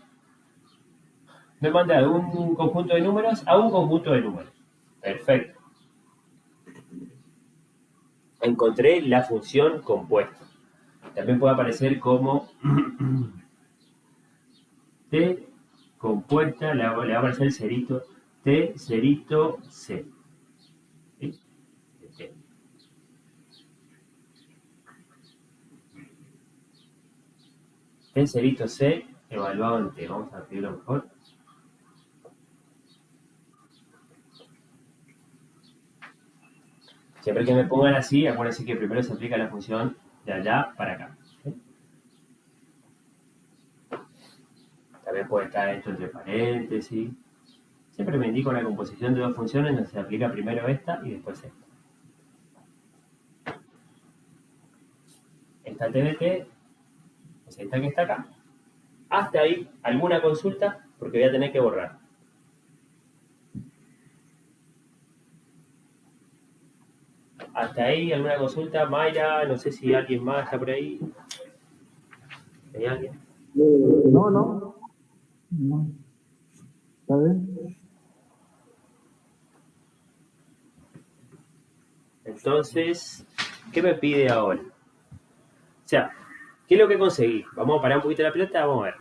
me manda de un conjunto de números a un conjunto de números. Perfecto. Encontré la función compuesta. También puede aparecer como t compuesta, le va a aparecer el cerito, t cerito c. ¿Sí? T cerito c evaluado en t. Vamos a escribirlo mejor. Siempre que me pongan así, acuérdense que primero se aplica la función de allá para acá. ¿Sí? También puede estar esto entre paréntesis. Siempre me indica una composición de dos funciones donde se aplica primero esta y después esta. Esta t de t es esta que está acá. Hasta ahí, ¿alguna consulta? Porque voy a tener que borrar. Hasta ahí, ¿alguna consulta? Mayra, no sé si alguien más está por ahí. ¿Hay alguien? No. ¿Está bien? Entonces, ¿qué me pide ahora? O sea, ¿qué es lo que conseguí? Vamos a parar un poquito la pelota, vamos a ver.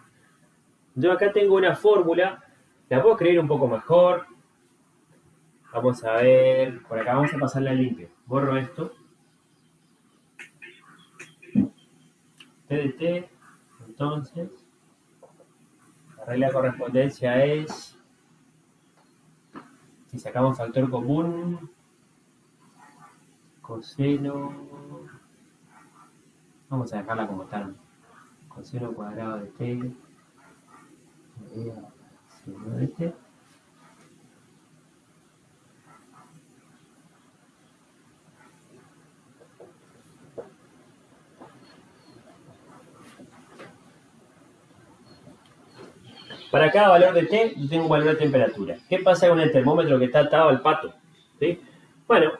Yo acá tengo una fórmula, la puedo escribir un poco mejor. Vamos a ver, por acá vamos a pasarla limpio. Borro esto. T de t, entonces, la regla de correspondencia es, si sacamos factor común, coseno, vamos a dejarla como tal, coseno cuadrado de t, seno de t. Para cada valor de t, yo tengo un valor de temperatura. ¿Qué pasa con el termómetro que está atado al pato? ¿Sí? Bueno,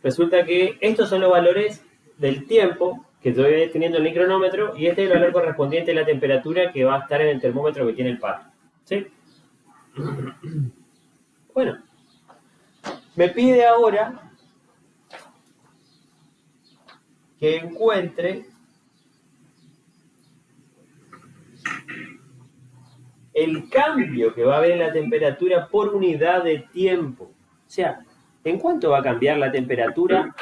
resulta que estos son los valores del tiempo que yo voy teniendo en el cronómetro y este es el valor correspondiente a la temperatura que va a estar en el termómetro que tiene el pato. ¿Sí? Bueno, me pide ahora que encuentre el cambio que va a haber en la temperatura por unidad de tiempo. O sea, ¿en cuánto va a cambiar la temperatura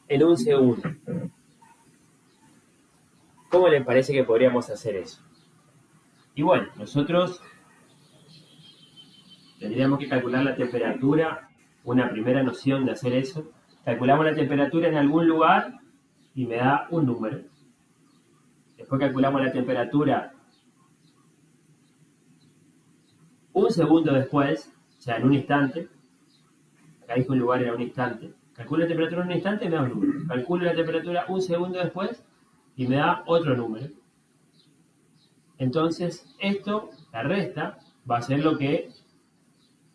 en un segundo? ¿Cómo les parece que podríamos hacer eso? Y bueno, nosotros tendríamos que calcular la temperatura, una primera noción de hacer eso. Calculamos la temperatura en algún lugar y me da un número. Después calculamos la temperatura un segundo después, o sea, en un instante. Acá dijo un lugar, era un instante. Calculo la temperatura en un instante y me da un número. Calculo la temperatura un segundo después y me da otro número. Entonces, esto, la resta, va a ser lo que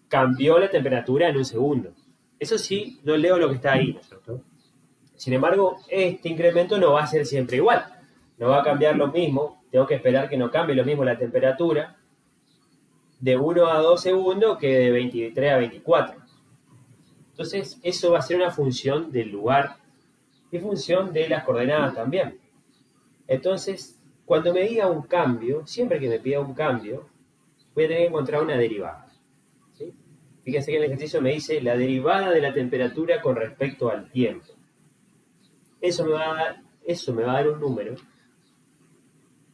cambió la temperatura en un segundo. Eso sí, no leo lo que está ahí, ¿no es cierto? Sin embargo, este incremento no va a ser siempre igual. No va a cambiar lo mismo. Tengo que esperar que no cambie lo mismo la temperatura de 1 a 2 segundos que de 23 a 24. Entonces, eso va a ser una función del lugar y función de las coordenadas también. Entonces, cuando me diga un cambio, siempre que me pida un cambio, voy a tener que encontrar una derivada. ¿Sí? Fíjense que en el ejercicio me dice la derivada de la temperatura con respecto al tiempo. Eso me va a dar un número,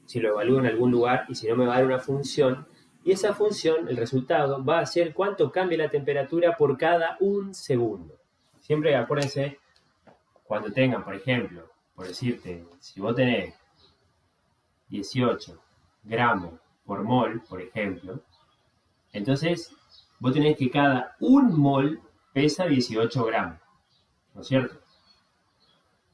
si lo evalúo en algún lugar, y si no me va a dar una función. Y esa función, el resultado, va a ser cuánto cambia la temperatura por cada un segundo. Siempre acuérdense, cuando tengan, por ejemplo, por decirte, si vos tenés 18 gramos por mol, por ejemplo, entonces vos tenés que cada un mol pesa 18 gramos, ¿no es cierto?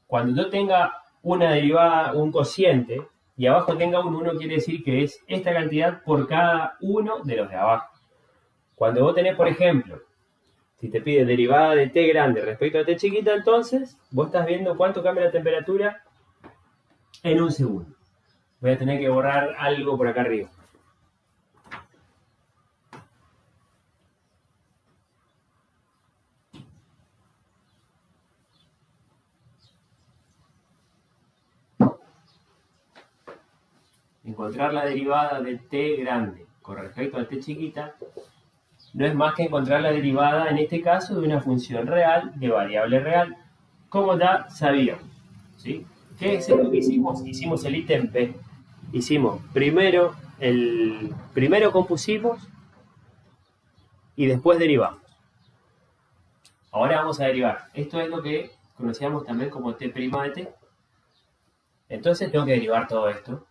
Cuando yo tenga una derivada, un cociente, y abajo tenga un 1, quiere decir que es esta cantidad por cada uno de los de abajo. Cuando vos tenés, por ejemplo, si te pide derivada de t grande respecto a t chiquita, entonces vos estás viendo cuánto cambia la temperatura en un segundo. Voy a tener que borrar algo por acá arriba. Encontrar la derivada de t grande con respecto a t chiquita no es más que encontrar la derivada, en este caso, de una función real de variable real, como ya sabíamos. ¿Sí? ¿Qué es lo que hicimos? Hicimos el ítem P. Hicimos primero compusimos y después derivamos. Ahora vamos a derivar. Esto es lo que conocíamos también como t' de t. Entonces tengo que derivar todo esto,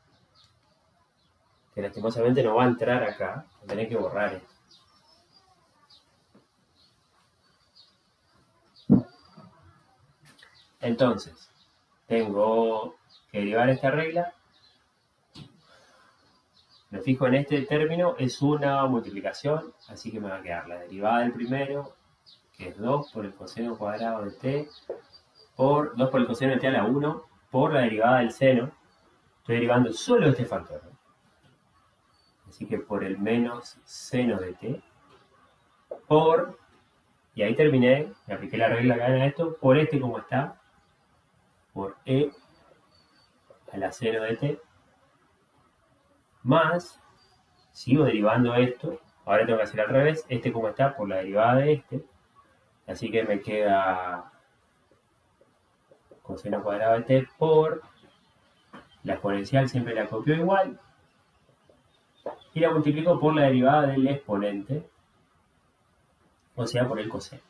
que lastimosamente no va a entrar acá. Voy a tener que borrar esto. Entonces, tengo que derivar esta regla. Me fijo en este término, es una multiplicación, así que me va a quedar la derivada del primero, que es 2 por el coseno cuadrado de t, por 2 por el coseno de t a la 1, por la derivada del seno. Estoy derivando solo este factor, ¿no? Así que por el menos seno de t, por, y ahí terminé, me apliqué la regla acá en esto, por este como está, por e a la seno de t, más, sigo derivando esto, ahora tengo que hacer al revés, este como está por la derivada de este, así que me queda coseno cuadrado de t por la exponencial, siempre la copio igual, y la multiplico por la derivada del exponente, o sea, por el coseno.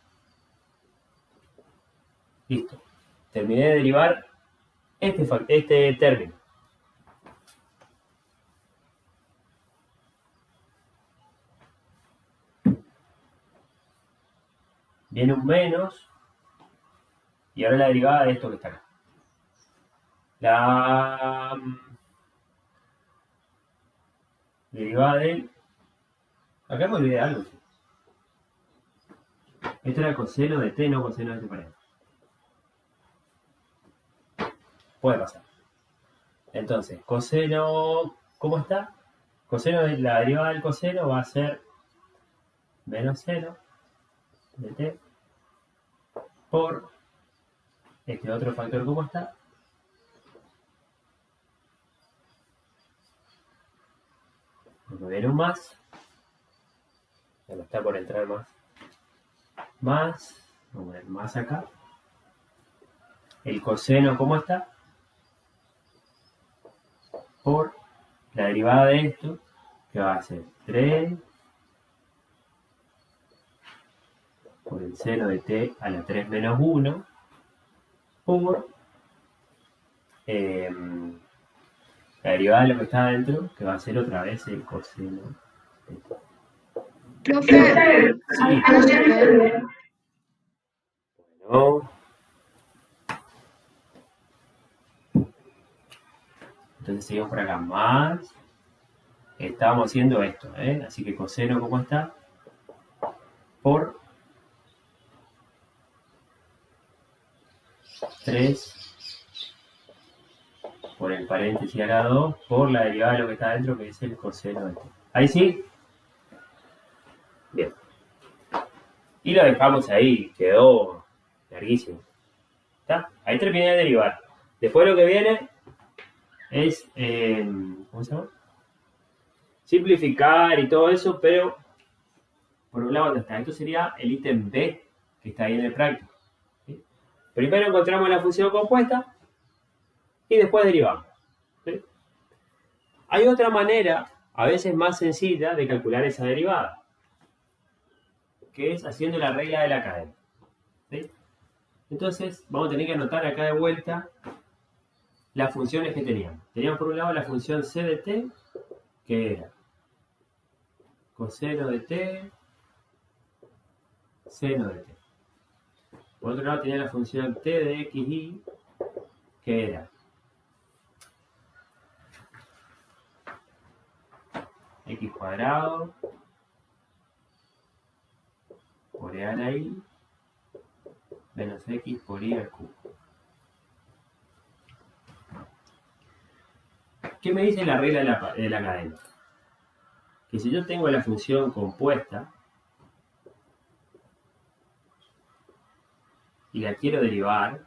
Listo. Terminé de derivar este término. Viene un menos, y ahora la derivada de esto que está acá. La derivada del... Acá me olvidé de algo. Esto era coseno de t, no coseno de t para esto. Puede pasar. Entonces, coseno, ¿cómo está? Coseno de la derivada del coseno va a ser menos seno de t por este otro factor, ¿cómo está? Me viene un más. Ya no está por entrar más. Más, vamos a poner más acá. El coseno, ¿cómo está? Por la derivada de esto, que va a ser 3 por el seno de t a la 3 menos 1 por la derivada de lo que está adentro, que va a ser otra vez el coseno de t. Profe, Sí. no sirve. Bueno. Entonces seguimos por acá. Más. Estábamos haciendo esto, ¿eh? Así que coseno, ¿cómo está? Por 3 por el paréntesis a la 2 por la derivada de lo que está adentro, que es el coseno de t. ¿Ahí sí? Bien. Y lo dejamos ahí, quedó larguísimo. ¿Está? Ahí terminé de derivar. Después lo que viene es, ¿cómo se llama? Simplificar y todo eso, pero por un lado está. Esto sería el ítem B que está ahí en el práctico. ¿Sí? Primero encontramos la función compuesta y después derivamos. ¿Sí? Hay otra manera, a veces más sencilla, de calcular esa derivada, que es haciendo la regla de la cadena. ¿Sí? Entonces, vamos a tener que anotar acá de vuelta las funciones que teníamos. Teníamos por un lado la función c de t, que era coseno de t, seno de t. Por otro lado tenía la función t de xy, que era x cuadrado por e a la y menos x por y al cubo. ¿Qué me dice la regla de la cadena? Que si yo tengo la función compuesta y la quiero derivar,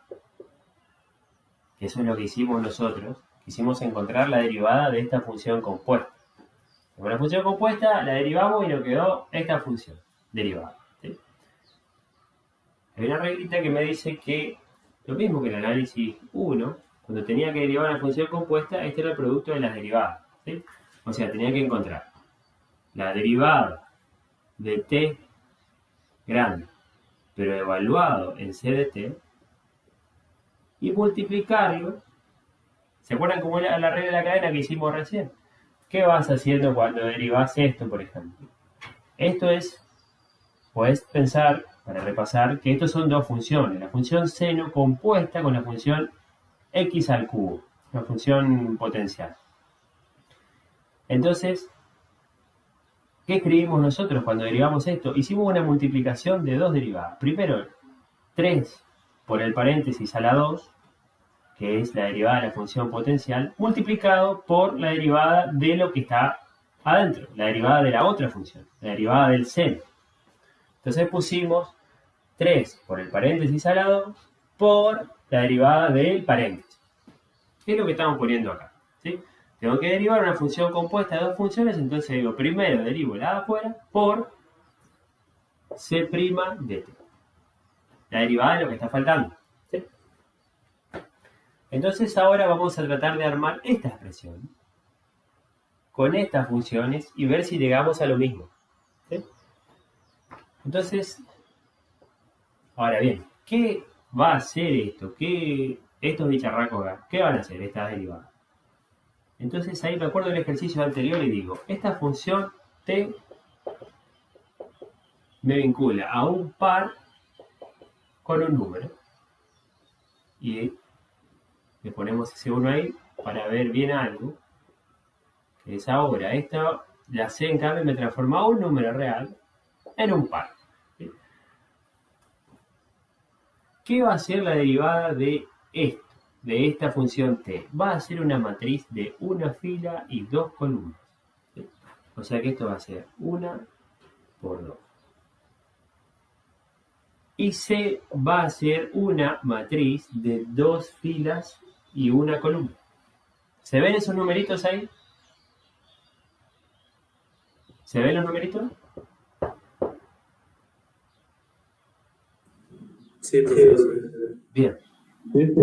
que eso es lo que hicimos nosotros, quisimos encontrar la derivada de esta función compuesta. Con la función compuesta la derivamos y nos quedó esta función derivada. ¿Sí? Hay una reglita que me dice que lo mismo que el análisis 1, cuando tenía que derivar una función compuesta, este era el producto de las derivadas. ¿Sí? O sea, tenía que encontrar la derivada de t grande, pero evaluado en c de t, y multiplicarlo. ¿Se acuerdan cómo era la regla de la cadena que hicimos recién? ¿Qué vas haciendo cuando derivas esto, por ejemplo? Esto es, puedes pensar, para repasar, que estos son dos funciones. La función seno compuesta con la función x al cubo, una función potencial. Entonces, ¿qué escribimos nosotros cuando derivamos esto? Hicimos una multiplicación de dos derivadas. Primero, 3 por el paréntesis a la 2, que es la derivada de la función potencial, multiplicado por la derivada de lo que está adentro, la derivada de la otra función, la derivada del seno. Entonces pusimos 3 por el paréntesis a la 2 por la derivada del paréntesis. ¿Qué es lo que estamos poniendo acá? ¿Sí? Tengo que derivar una función compuesta de dos funciones, entonces digo, primero derivo la de afuera por c' de t. La derivada de lo que está faltando. ¿Sí? Entonces ahora vamos a tratar de armar esta expresión con estas funciones y ver si llegamos a lo mismo. ¿Sí? Entonces, ahora bien, ¿qué va a hacer esto? Estos bicharracos acá, ¿qué van a hacer estas derivadas? Entonces ahí me acuerdo del ejercicio anterior y digo, esta función t me vincula a un par con un número. Y le ponemos ese 1 ahí para ver bien algo. Que es ahora, la c en cambio me transforma un número real en un par. ¿Sí? ¿Qué va a ser la derivada de esto? De esta función t? Va a ser una matriz de una fila y dos columnas. ¿Sí? O sea que esto va a ser 1 por 2. Y C va a ser una matriz de dos filas y una columna. ¿Se ven esos numeritos ahí? ¿Se ven los numeritos? Sí, profesor. Bien. Sí, sí.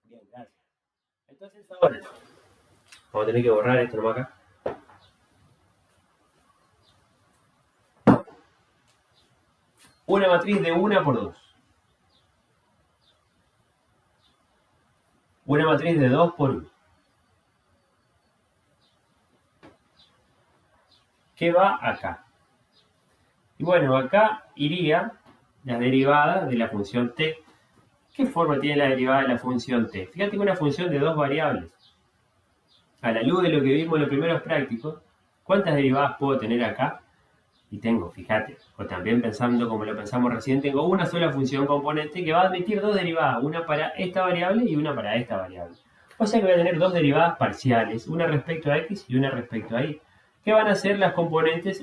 Bien, gracias. Entonces ahora vamos a tener que borrar esto nomás acá. Una matriz de 1 por 2. Una matriz de 2 por 1. ¿Qué va acá? Y bueno, acá iría la derivada de la función t. ¿Qué forma tiene la derivada de la función t? Fíjate que una función de dos variables. A la luz de lo que vimos en los primeros prácticos, ¿cuántas derivadas puedo tener acá? Y tengo, fíjate, o también pensando como lo pensamos recién, tengo una sola función componente que va a admitir dos derivadas, una para esta variable y una para esta variable. O sea que voy a tener dos derivadas parciales, una respecto a x y una respecto a y. ¿Qué van a ser las componentes?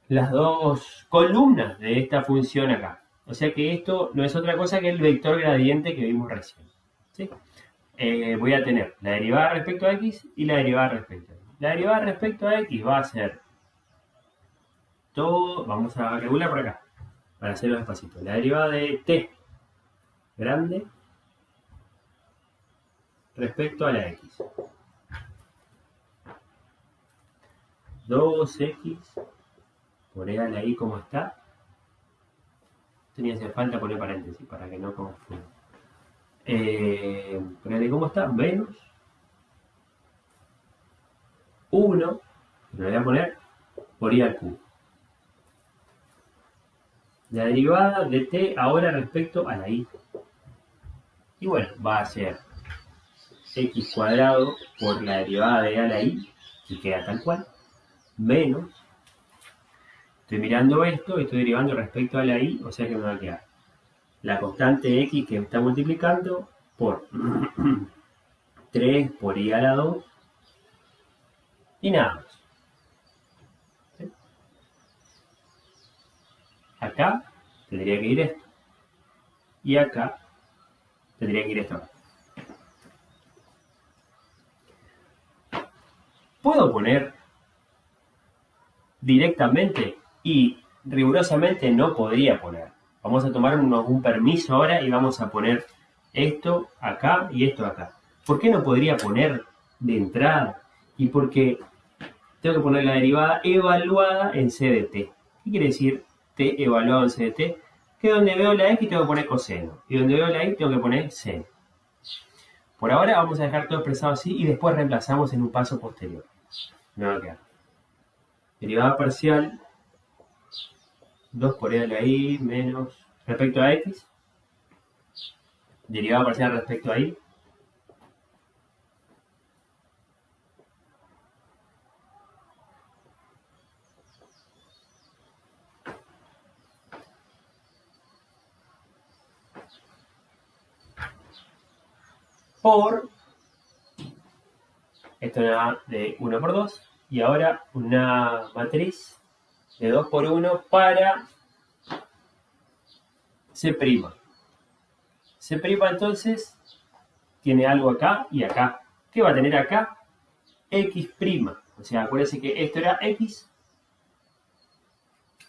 Las dos columnas de esta función acá. O sea que esto no es otra cosa que el vector gradiente que vimos recién. ¿Sí? Voy a tener la derivada respecto a x y la derivada respecto a y. La derivada respecto a x va a ser todo, vamos a regular por acá, para hacerlo despacito. La derivada de t grande respecto a la x. 2x por e a la y como está. Tenía que hacer falta poner paréntesis para que no confunda. Por cómo está, menos 1, lo voy a poner por i al cubo. La derivada de t ahora respecto a la y. Y bueno, va a ser x cuadrado por la derivada de a la y, que queda tal cual, menos, estoy mirando esto, estoy derivando respecto a la y, o sea que me va a quedar la constante x que está multiplicando por 3 por i a la 2 y nada más. ¿Sí? Acá tendría que ir esto. Y acá tendría que ir esto. Puedo poner directamente y rigurosamente no podría poner. Vamos a tomar un permiso ahora y vamos a poner esto acá y esto acá. ¿Por qué no podría poner de entrada? Y porque tengo que poner la derivada evaluada en c de t. ¿Qué quiere decir t evaluado en c de t? Que donde veo la x tengo que poner coseno. Y donde veo la y tengo que poner seno. Por ahora vamos a dejar todo expresado así y después reemplazamos en un paso posterior. Me va a quedar derivada parcial 2 por e a la y menos respecto a x. Derivada parcial respecto a y. Por, esto era de 1 por 2, y ahora una matriz de 2 por 1 para C'. C' entonces tiene algo acá y acá. ¿Qué va a tener acá? X'. O sea, acuérdense que esto era X.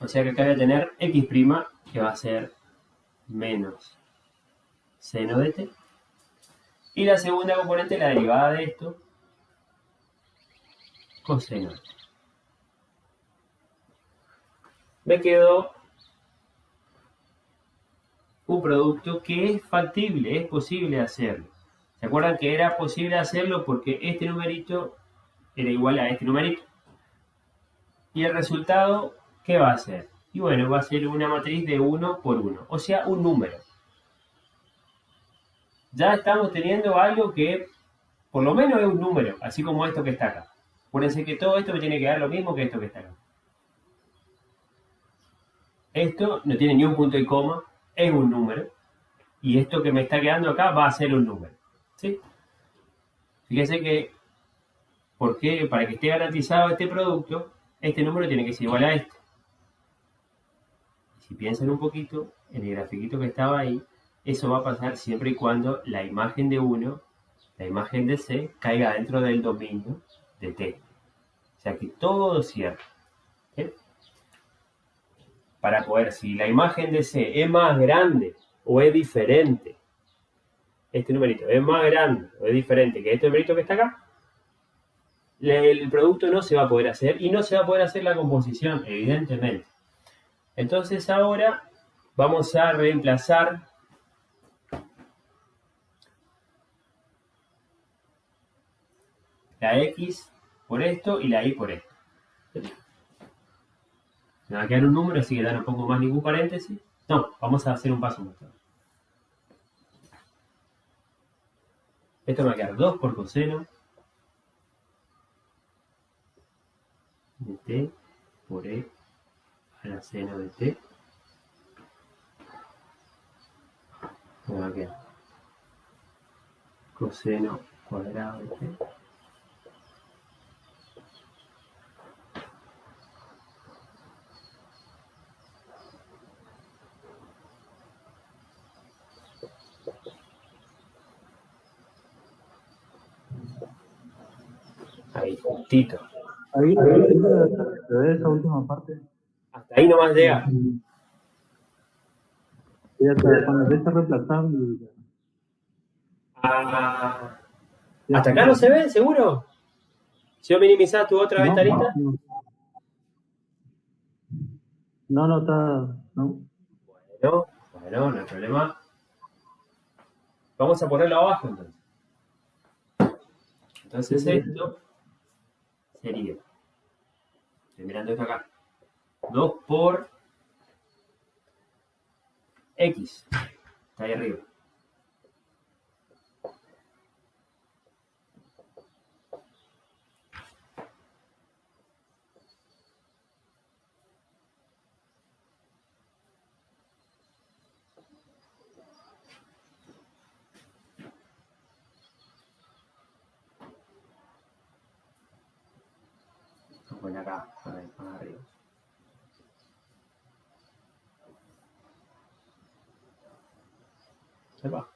O sea que acá voy a tener X', que va a ser menos seno de t. Y la segunda componente, la derivada de esto, coseno. Me quedó un producto que es factible, es posible hacerlo. ¿Se acuerdan que era posible hacerlo porque este numerito era igual a este numerito? Y el resultado, ¿qué va a ser? Y bueno, va a ser una matriz de 1 por 1, o sea, un número. Ya estamos teniendo algo que por lo menos es un número, así como esto que está acá. Acuérdense que todo esto me tiene que dar lo mismo que esto que está acá. Esto no tiene ni un punto y coma, es un número. Y esto que me está quedando acá va a ser un número. ¿Sí? Fíjense que, porque para que esté garantizado este producto, este número tiene que ser igual a este. Si piensan un poquito, en el grafiquito que estaba ahí, eso va a pasar siempre y cuando la imagen de 1, la imagen de C, caiga dentro del dominio de T. O sea que todo cierra. ¿Sí? Para poder, si la imagen de C es más grande o es diferente, este numerito es más grande o es diferente que este numerito que está acá, el producto no se va a poder hacer y no se va a poder hacer la composición, evidentemente. Entonces ahora vamos a reemplazar la x por esto y la y por esto. Me va a quedar un número, así que no pongo más ningún paréntesis. No, vamos a hacer un paso más. Esto me va a quedar 2 por coseno de t por e a la seno de t. Me va a quedar coseno cuadrado de t Ahí, justito. Ahí se ve esa última parte. Hasta ahí nomás llega. Y hasta cuando se está reemplazando. Ah, ¿hasta acá no se ve, seguro? Si yo minimizás tu otra ventanita. No, está. No. Bueno, no hay problema. Vamos a ponerlo abajo entonces. Entonces esto sería, estoy mirando esto acá, 2 por X, está ahí arriba. Lo pone acá, a ver, más arriba. Se va.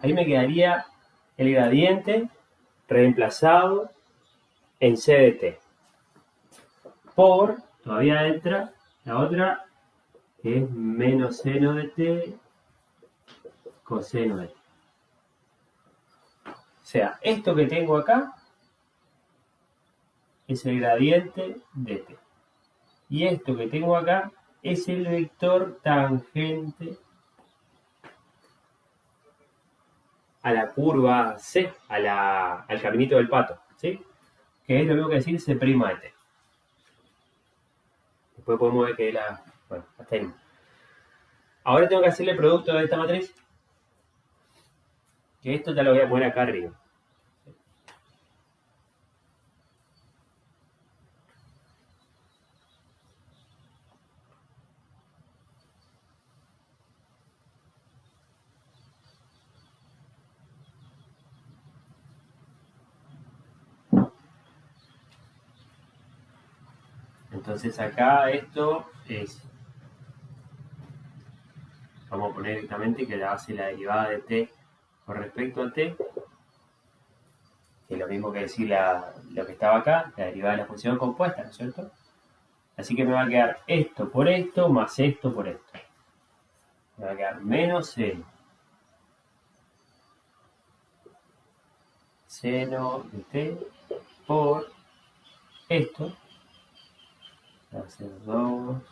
Ahí me quedaría el gradiente reemplazado en C de t. Por, todavía entra la otra, que es menos seno de t coseno de t. O sea, esto que tengo acá es el gradiente de t. Y esto que tengo acá es el vector tangente a la curva C, al caminito del pato, ¿sí? Que es lo mismo que decir C' de t. Después podemos ver que la... Bueno, hasta ahí. Ahora tengo que hacerle el producto de esta matriz. Que esto ya lo voy a poner acá arriba. Entonces acá esto es... Vamos a poner directamente que hace la derivada de t con respecto a t. Que es lo mismo que decir lo que estaba acá, la derivada de la función compuesta, ¿no es cierto? Así que me va a quedar esto por esto más esto por esto. Me va a quedar menos seno. Seno de t por esto. Va a ser 2.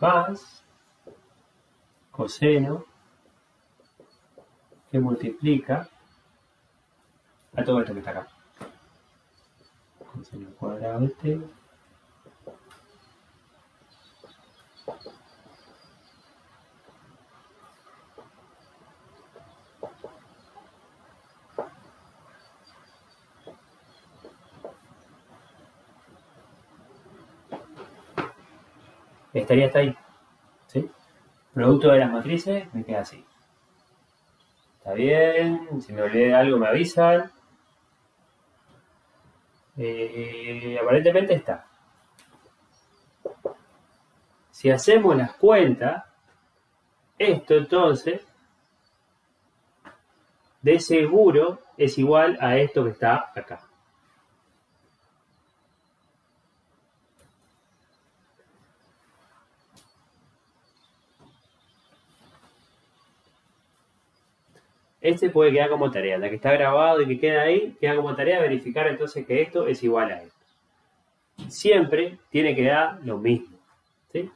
Más coseno que multiplica a todo esto que está acá. Coseno cuadrado de t. Estaría hasta ahí, ¿sí? Producto de las matrices me queda así. Está bien, si me olvidé de algo me avisan. Aparentemente está. Si hacemos las cuentas, esto entonces, de seguro es igual a esto que está acá. Este puede quedar como tarea, la que está grabado y que queda ahí, queda como tarea verificar entonces que esto es igual a esto. Siempre tiene que dar lo mismo, ¿sí?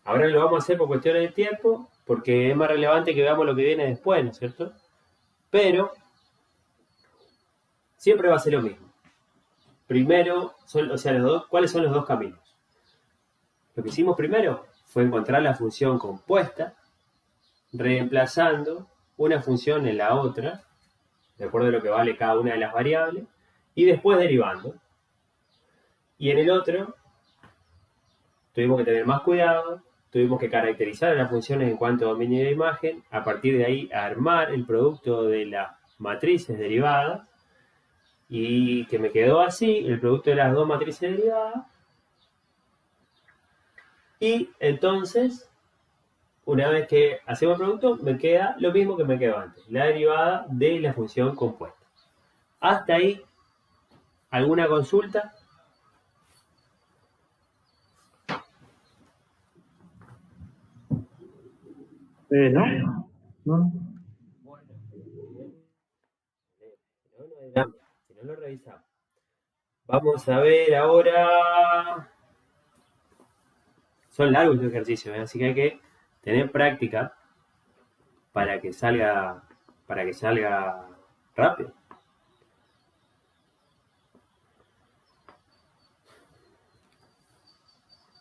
Ahora lo vamos a hacer por cuestiones de tiempo, porque es más relevante que veamos lo que viene después, ¿no es cierto? Pero siempre va a ser lo mismo. Primero, ¿cuáles son los dos caminos? Lo que hicimos primero fue encontrar la función compuesta, reemplazando una función en la otra, de acuerdo a lo que vale cada una de las variables, y después derivando. Y en el otro tuvimos que tener más cuidado, tuvimos que caracterizar las funciones en cuanto a dominio de imagen, a partir de ahí armar el producto de las matrices derivadas, y que me quedó así, el producto de las dos matrices derivadas. Y entonces, una vez que hacemos el producto, me queda lo mismo que me quedó antes, la derivada de la función compuesta. Hasta ahí, ¿alguna consulta? ¿No? No. Bueno, si no lo revisamos. Vamos a ver ahora. Son largos estos ejercicios, ¿eh? Así que hay que tener práctica para que salga rápido.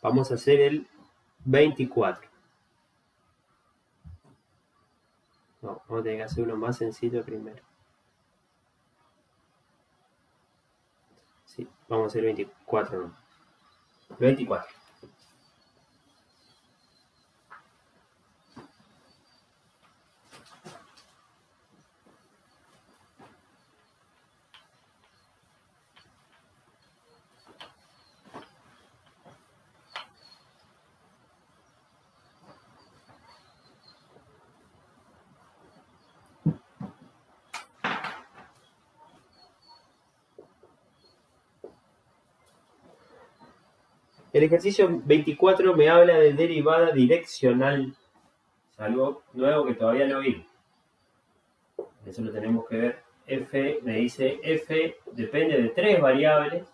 Vamos a hacer el 24. No, vamos a tener que hacer uno más sencillo primero. Sí, vamos a hacer el 24, ¿no? 24. El ejercicio 24 me habla de derivada direccional. Es algo nuevo que todavía no vi. Eso lo tenemos que ver. F, me dice F depende de tres variables.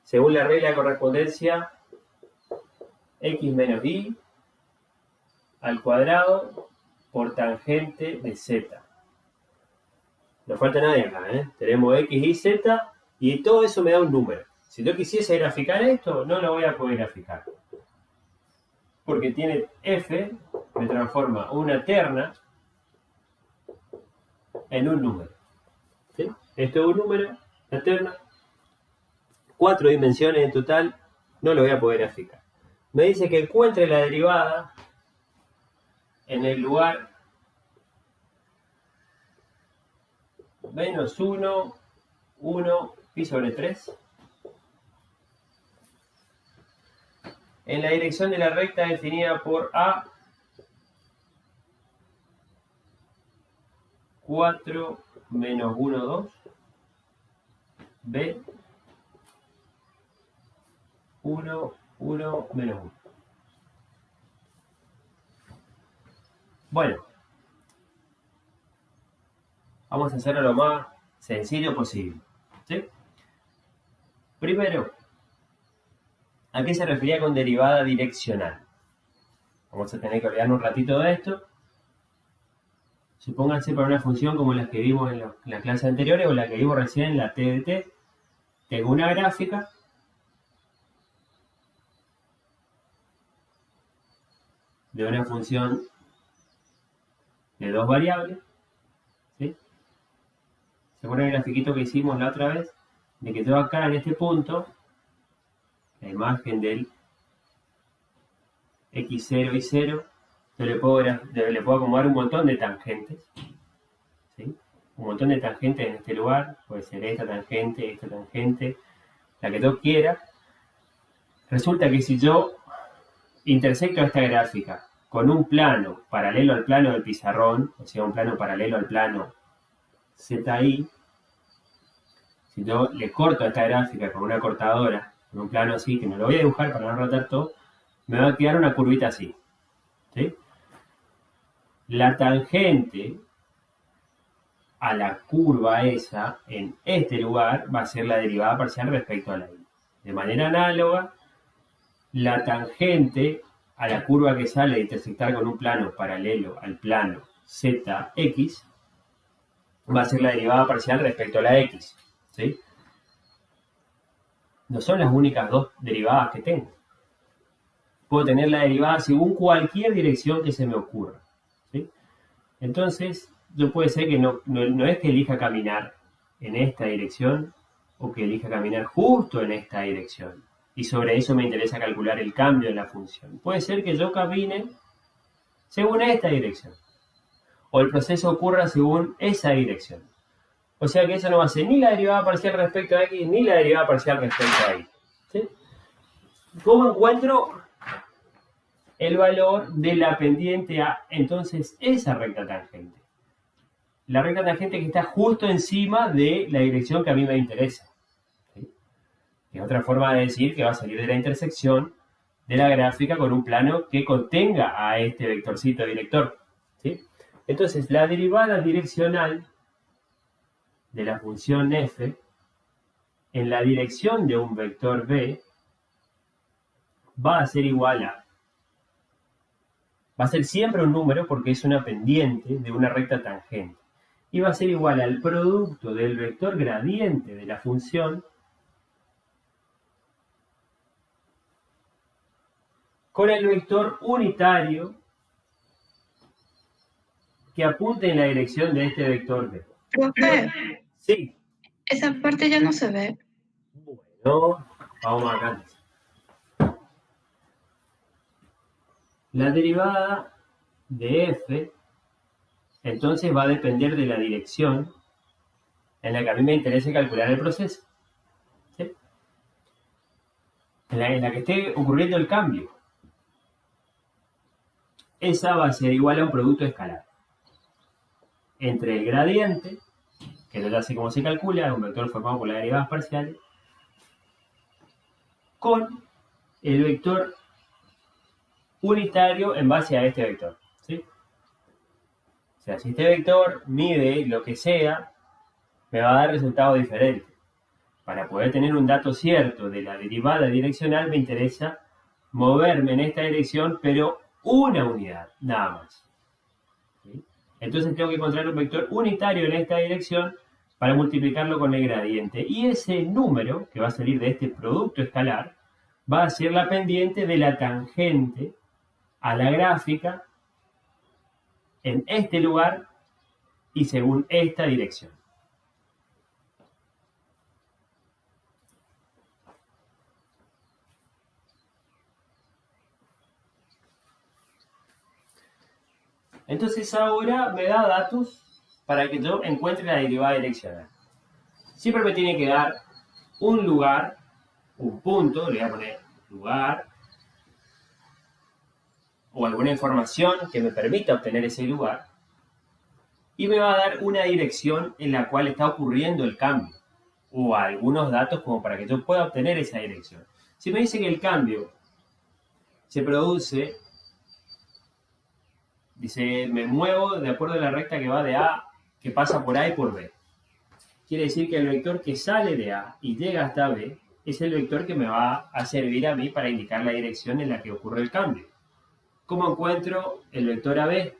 Según la regla de correspondencia, x menos y al cuadrado por tangente de z. No falta nadie acá, ¿eh? Tenemos x, y, z y todo eso me da un número. Si yo quisiese graficar esto, no lo voy a poder graficar. Porque tiene f, me transforma una terna en un número. ¿Sí? Esto es un número, la terna. 4 dimensiones en total, no lo voy a poder graficar. Me dice que encuentre la derivada en el lugar menos 1, 1, pi sobre 3. En la dirección de la recta definida por A, 4 menos 1, 2. B, 1, 1, menos 1. Bueno, vamos a hacerlo lo más sencillo posible. ¿Sí? Primero, ¿a qué se refería con derivada direccional? Vamos a tener que olvidarnos un ratito de esto. Supónganse para una función como las que vimos en las clases anteriores o la que vimos recién en la T de T. Tengo una gráfica de una función de dos variables. ¿Sí? ¿Se acuerdan el grafiquito que hicimos la otra vez? De que yo acá en este punto, la imagen del x0 y 0, yo le puedo acomodar un montón de tangentes. ¿Sí? Un montón de tangentes en este lugar. Puede ser esta tangente, la que yo quiera. Resulta que si yo intersecto esta gráfica con un plano paralelo al plano del pizarrón, o sea, un plano paralelo al plano ZI, si yo le corto a esta gráfica con una cortadora, con un plano así, que me lo voy a dibujar para no rotar todo, me va a quedar una curvita así. ¿Sí? La tangente a la curva esa, en este lugar, va a ser la derivada parcial respecto a la y. De manera análoga, la tangente a la curva que sale de intersectar con un plano paralelo al plano ZX va a ser la derivada parcial respecto a la x. ¿Sí? No son las únicas dos derivadas que tengo. Puedo tener la derivada según cualquier dirección que se me ocurra. ¿Sí? Entonces, yo puede ser que no es que elija caminar en esta dirección o que elija caminar justo en esta dirección. Y sobre eso me interesa calcular el cambio en la función. Puede ser que yo camine según esta dirección, o el proceso ocurra según esa dirección. O sea que eso no va a ser ni la derivada parcial respecto a x, ni la derivada parcial respecto a y. ¿Sí? ¿Cómo encuentro el valor de la pendiente a, entonces, esa recta tangente? La recta tangente que está justo encima de la dirección que a mí me interesa. ¿Sí? Es otra forma de decir que va a salir de la intersección de la gráfica con un plano que contenga a este vectorcito director. ¿Sí? Entonces, la derivada direccional de la función f en la dirección de un vector b va a ser igual a... Va a ser siempre un número porque es una pendiente de una recta tangente. Y va a ser igual al producto del vector gradiente de la función con el vector unitario que apunte en la dirección de este vector b. Profe, Sí. esa parte ya no se ve. Bueno, vamos acá. La derivada de f, entonces va a depender de la dirección en la que a mí me interese calcular el proceso. ¿Sí? En la que esté ocurriendo el cambio. Esa va a ser igual a un producto escalar entre el gradiente, que yo ya sé cómo se calcula, un vector formado por las derivadas parciales, con el vector unitario en base a este vector. ¿Sí? O sea, si este vector mide lo que sea, me va a dar resultados diferentes. Para poder tener un dato cierto de la derivada direccional, me interesa moverme en esta dirección, pero una unidad, nada más. ¿Sí? Entonces tengo que encontrar un vector unitario en esta dirección para multiplicarlo con el gradiente. Y ese número que va a salir de este producto escalar va a ser la pendiente de la tangente a la gráfica en este lugar y según esta dirección. Entonces ahora me da datos para que yo encuentre la derivada direccional. Siempre me tiene que dar un lugar, un punto, le voy a poner lugar, o alguna información que me permita obtener ese lugar, y me va a dar una dirección en la cual está ocurriendo el cambio, o algunos datos como para que yo pueda obtener esa dirección. Si me dice que el cambio se produce, dice, me muevo de acuerdo a la recta que va de A, que pasa por A y por B. Quiere decir que el vector que sale de A y llega hasta B es el vector que me va a servir a mí para indicar la dirección en la que ocurre el cambio. ¿Cómo encuentro el vector AB?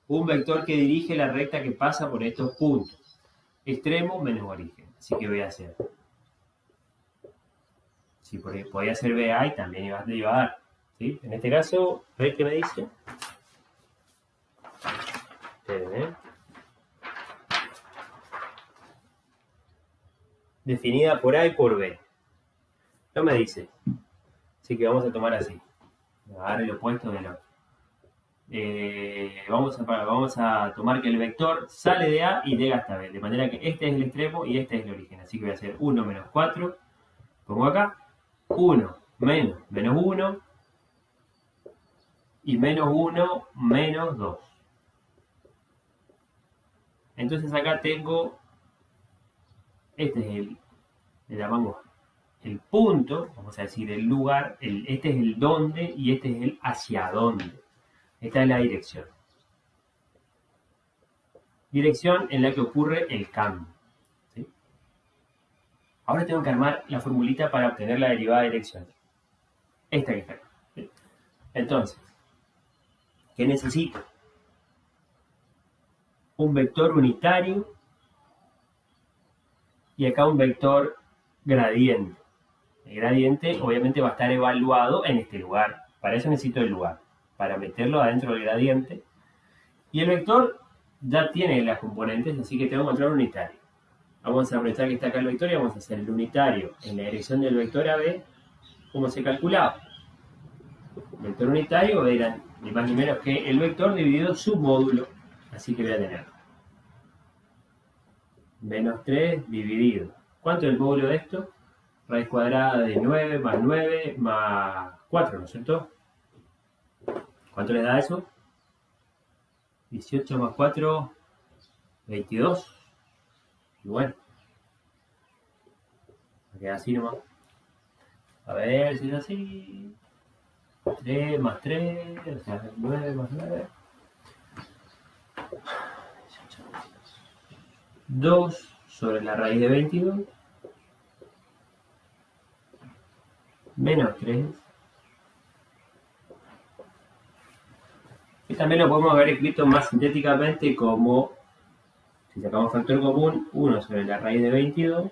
Un vector que dirige la recta que pasa por estos puntos. Extremo menos origen. Así que voy a hacer. Si podía hacer BA y también iba a dar. ¿Sí? En este caso, a ver qué me dice. Definida por A y por B. No me dice. Así que vamos a tomar así. Agarrar el opuesto del otro. Vamos a tomar que el vector sale de A y llega hasta B. De manera que este es el extremo y este es el origen. Así que voy a hacer 1 menos 4. Pongo acá. 1 menos 1. Y menos 1 menos 2. Entonces acá tengo, este es le llamamos el punto, vamos a decir el lugar, este es el dónde y este es el hacia dónde. Esta es la dirección. Dirección en la que ocurre el cambio. ¿Sí? Ahora tengo que armar la formulita para obtener la derivada direccional. Esta que está acá. ¿Sí? Entonces, ¿qué necesito? Un vector unitario y acá un vector gradiente. El gradiente obviamente va a estar evaluado en este lugar. Para eso necesito el lugar, para meterlo adentro del gradiente. Y el vector ya tiene las componentes, así que tengo que encontrar un unitario. Vamos a aprovechar que está acá el vector y vamos a hacer el unitario en la dirección del vector AB, como se calculaba. El vector unitario era ni más ni menos que el vector dividido submódulo. Así que voy a tener menos 3 dividido. ¿Cuánto es el módulo de esto? Raíz cuadrada de 9 más 4, ¿no es cierto? ¿Cuánto le da eso? 18 más 4, 22. Y bueno, me queda así nomás. A ver si es así. 3 más 3, o sea, 9 más 9. 2 sobre la raíz de 22. Menos 3. Y también lo podemos haber escrito más sintéticamente como, si sacamos factor común, 1 sobre la raíz de 22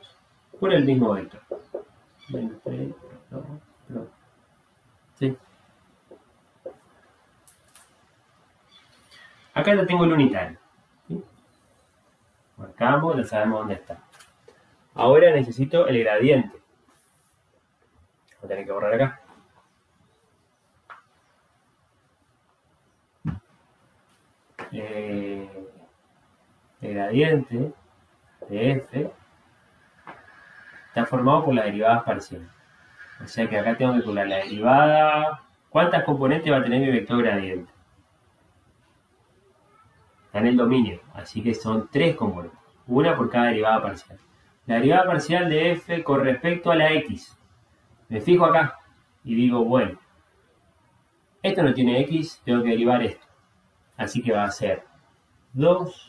por el mismo vector. Menos 3, 2, 2. ¿Sí? Acá ya tengo el unitario. ¿Sí? Marcamos, ya sabemos dónde está. Ahora necesito el gradiente. Voy a tener que borrar acá. El gradiente de f está formado por las derivadas parciales. O sea que acá tengo que calcular la derivada. ¿Cuántas componentes va a tener mi vector gradiente? Está en el dominio, así que son 3 componentes. Una por cada derivada parcial. La derivada parcial de f con respecto a la x. Me fijo acá y digo, bueno, esto no tiene x, tengo que derivar esto. Así que va a ser 2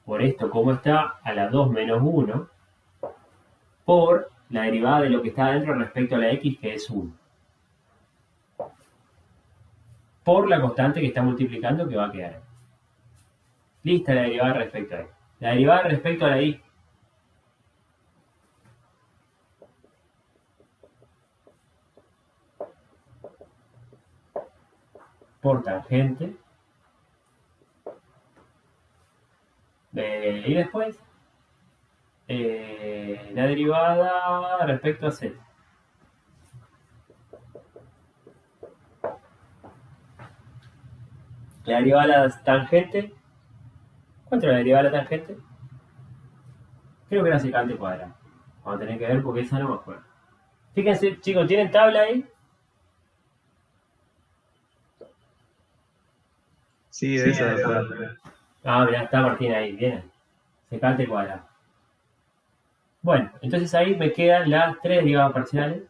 por esto como está a la 2 menos 1 por la derivada de lo que está adentro respecto a la x, que es 1. Por la constante que está multiplicando, que va a quedar. Lista la derivada respecto a y. La derivada respecto a la y. Por tangente. Y después la derivada respecto a z. La derivada de la tangente. ¿Cuánto es la derivada de la tangente? Creo que era secante cuadrado. Vamos a tener que ver porque esa no me acuerdo. Fíjense, chicos, ¿tienen tabla ahí? Sí, esa. Ah, mirá, está Martín ahí, bien. Secante cuadrado. Bueno, entonces ahí me quedan las 3 derivadas parciales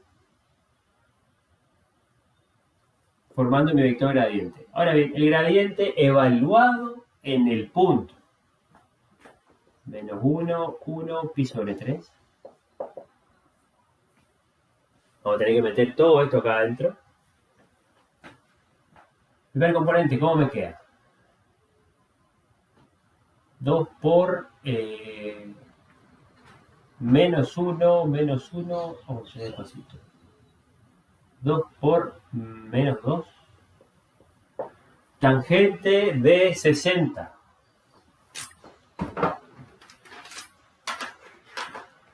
formando mi vector gradiente. Ahora bien, el gradiente evaluado en el punto. Menos 1, 1, pi sobre 3. Vamos a tener que meter todo esto acá adentro. Primer componente, ¿cómo me queda? 2 por menos 1, vamos a hacer despacito. 2 por menos 2. Tangente de 60.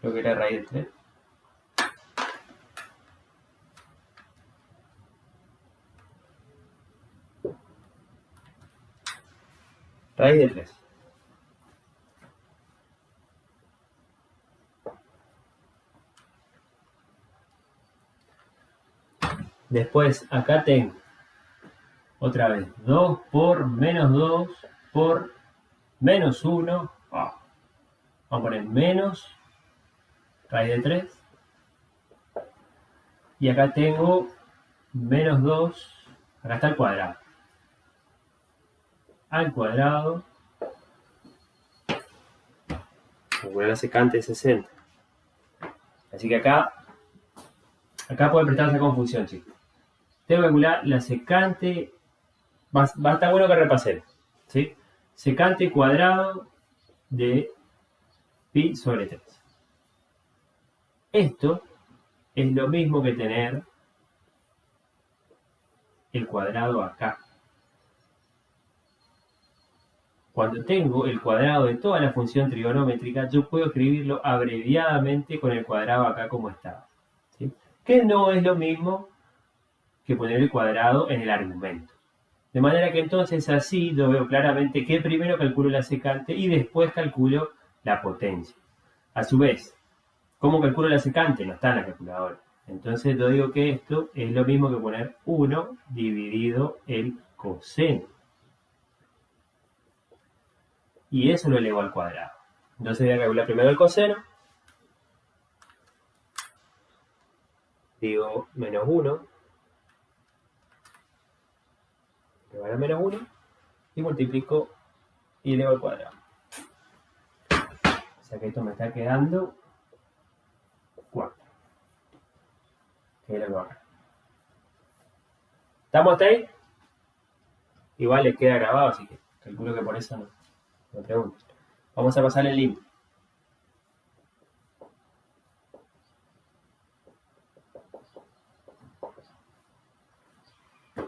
Creo que era raíz de 3. Raíz de 3. Después acá tengo otra vez 2 por menos 2 por menos 1. Vamos a poner menos raíz de 3. Y acá tengo menos 2. Acá está el cuadrado. Al cuadrado. Voy a la secante de 60. Así que acá puede prestarse confusión, chicos. Tengo que calcular la secante. Va a estar bueno que repasemos, ¿sí? Secante cuadrado de pi sobre 3. Esto es lo mismo que tener el cuadrado acá. cuando tengo el cuadrado de toda la función trigonométrica, yo puedo escribirlo abreviadamente con el cuadrado acá como está. ¿Sí? Que no es lo mismo que poner el cuadrado en el argumento. De manera que entonces así yo veo claramente que primero calculo la secante y después calculo la potencia. A su vez, ¿cómo calculo la secante? No está en la calculadora. Entonces yo digo que esto es lo mismo que poner 1 dividido el coseno. Y eso lo elevo al cuadrado. Entonces voy a calcular primero el coseno. Digo menos 1. Igual a menos 1. Y multiplico y elevo al cuadrado. O sea que esto me está quedando 4. Que es lo que va acá. ¿Estamos hasta ahí? Igual les queda grabado, así que calculo que por eso no me pregunto. Vamos a pasar el link.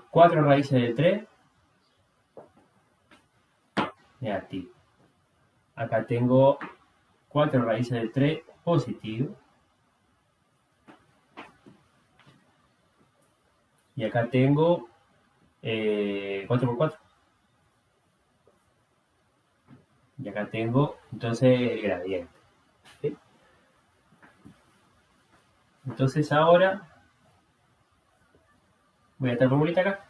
Cuatro raíces de 3 negativo. Acá tengo 4 raíces de 3 positivo. Y acá tengo 4 por 4. Y acá tengo entonces el gradiente. ¿Sí? Entonces ahora voy a esta formulita acá.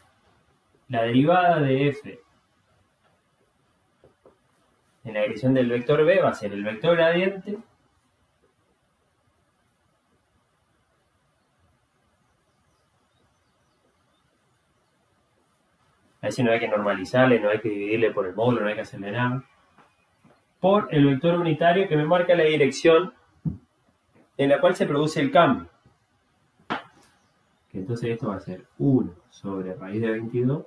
La derivada de f en la dirección del vector b va a ser el vector gradiente a ese no hay que normalizarle, no hay que dividirle por el módulo, no hay que hacerle nada, por el vector unitario que me marca la dirección en la cual se produce el cambio. Que entonces esto va a ser 1 sobre raíz de 22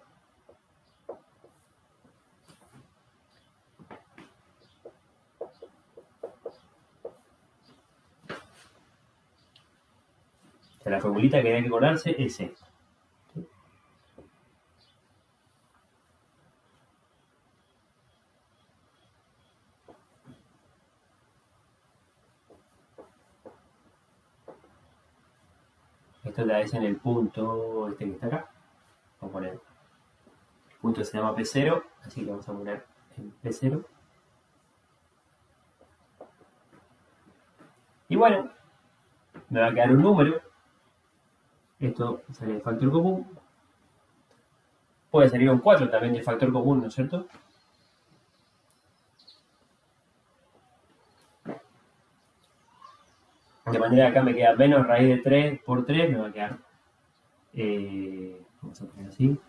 o sea, la formulita que hay que acordarse es esta. Esto la es en el punto este que está acá. Vamos a poner, el punto se llama P0, así que vamos a poner en P0. Y bueno, me va a quedar un número. Esto sale del factor común. Puede salir un 4 también del factor común, ¿no es cierto? De manera que acá me queda menos raíz de 3 por 3, me va a quedar, vamos a poner así,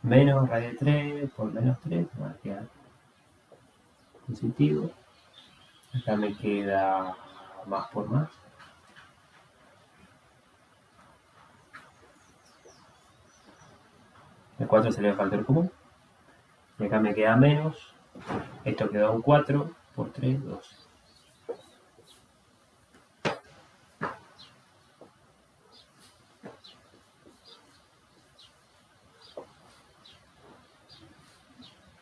menos raíz de 3 por menos 3, me va a quedar positivo. Acá me queda más por más. El 4 salió del factor común. Y acá me queda menos. Esto quedó un 4 por 3, 2.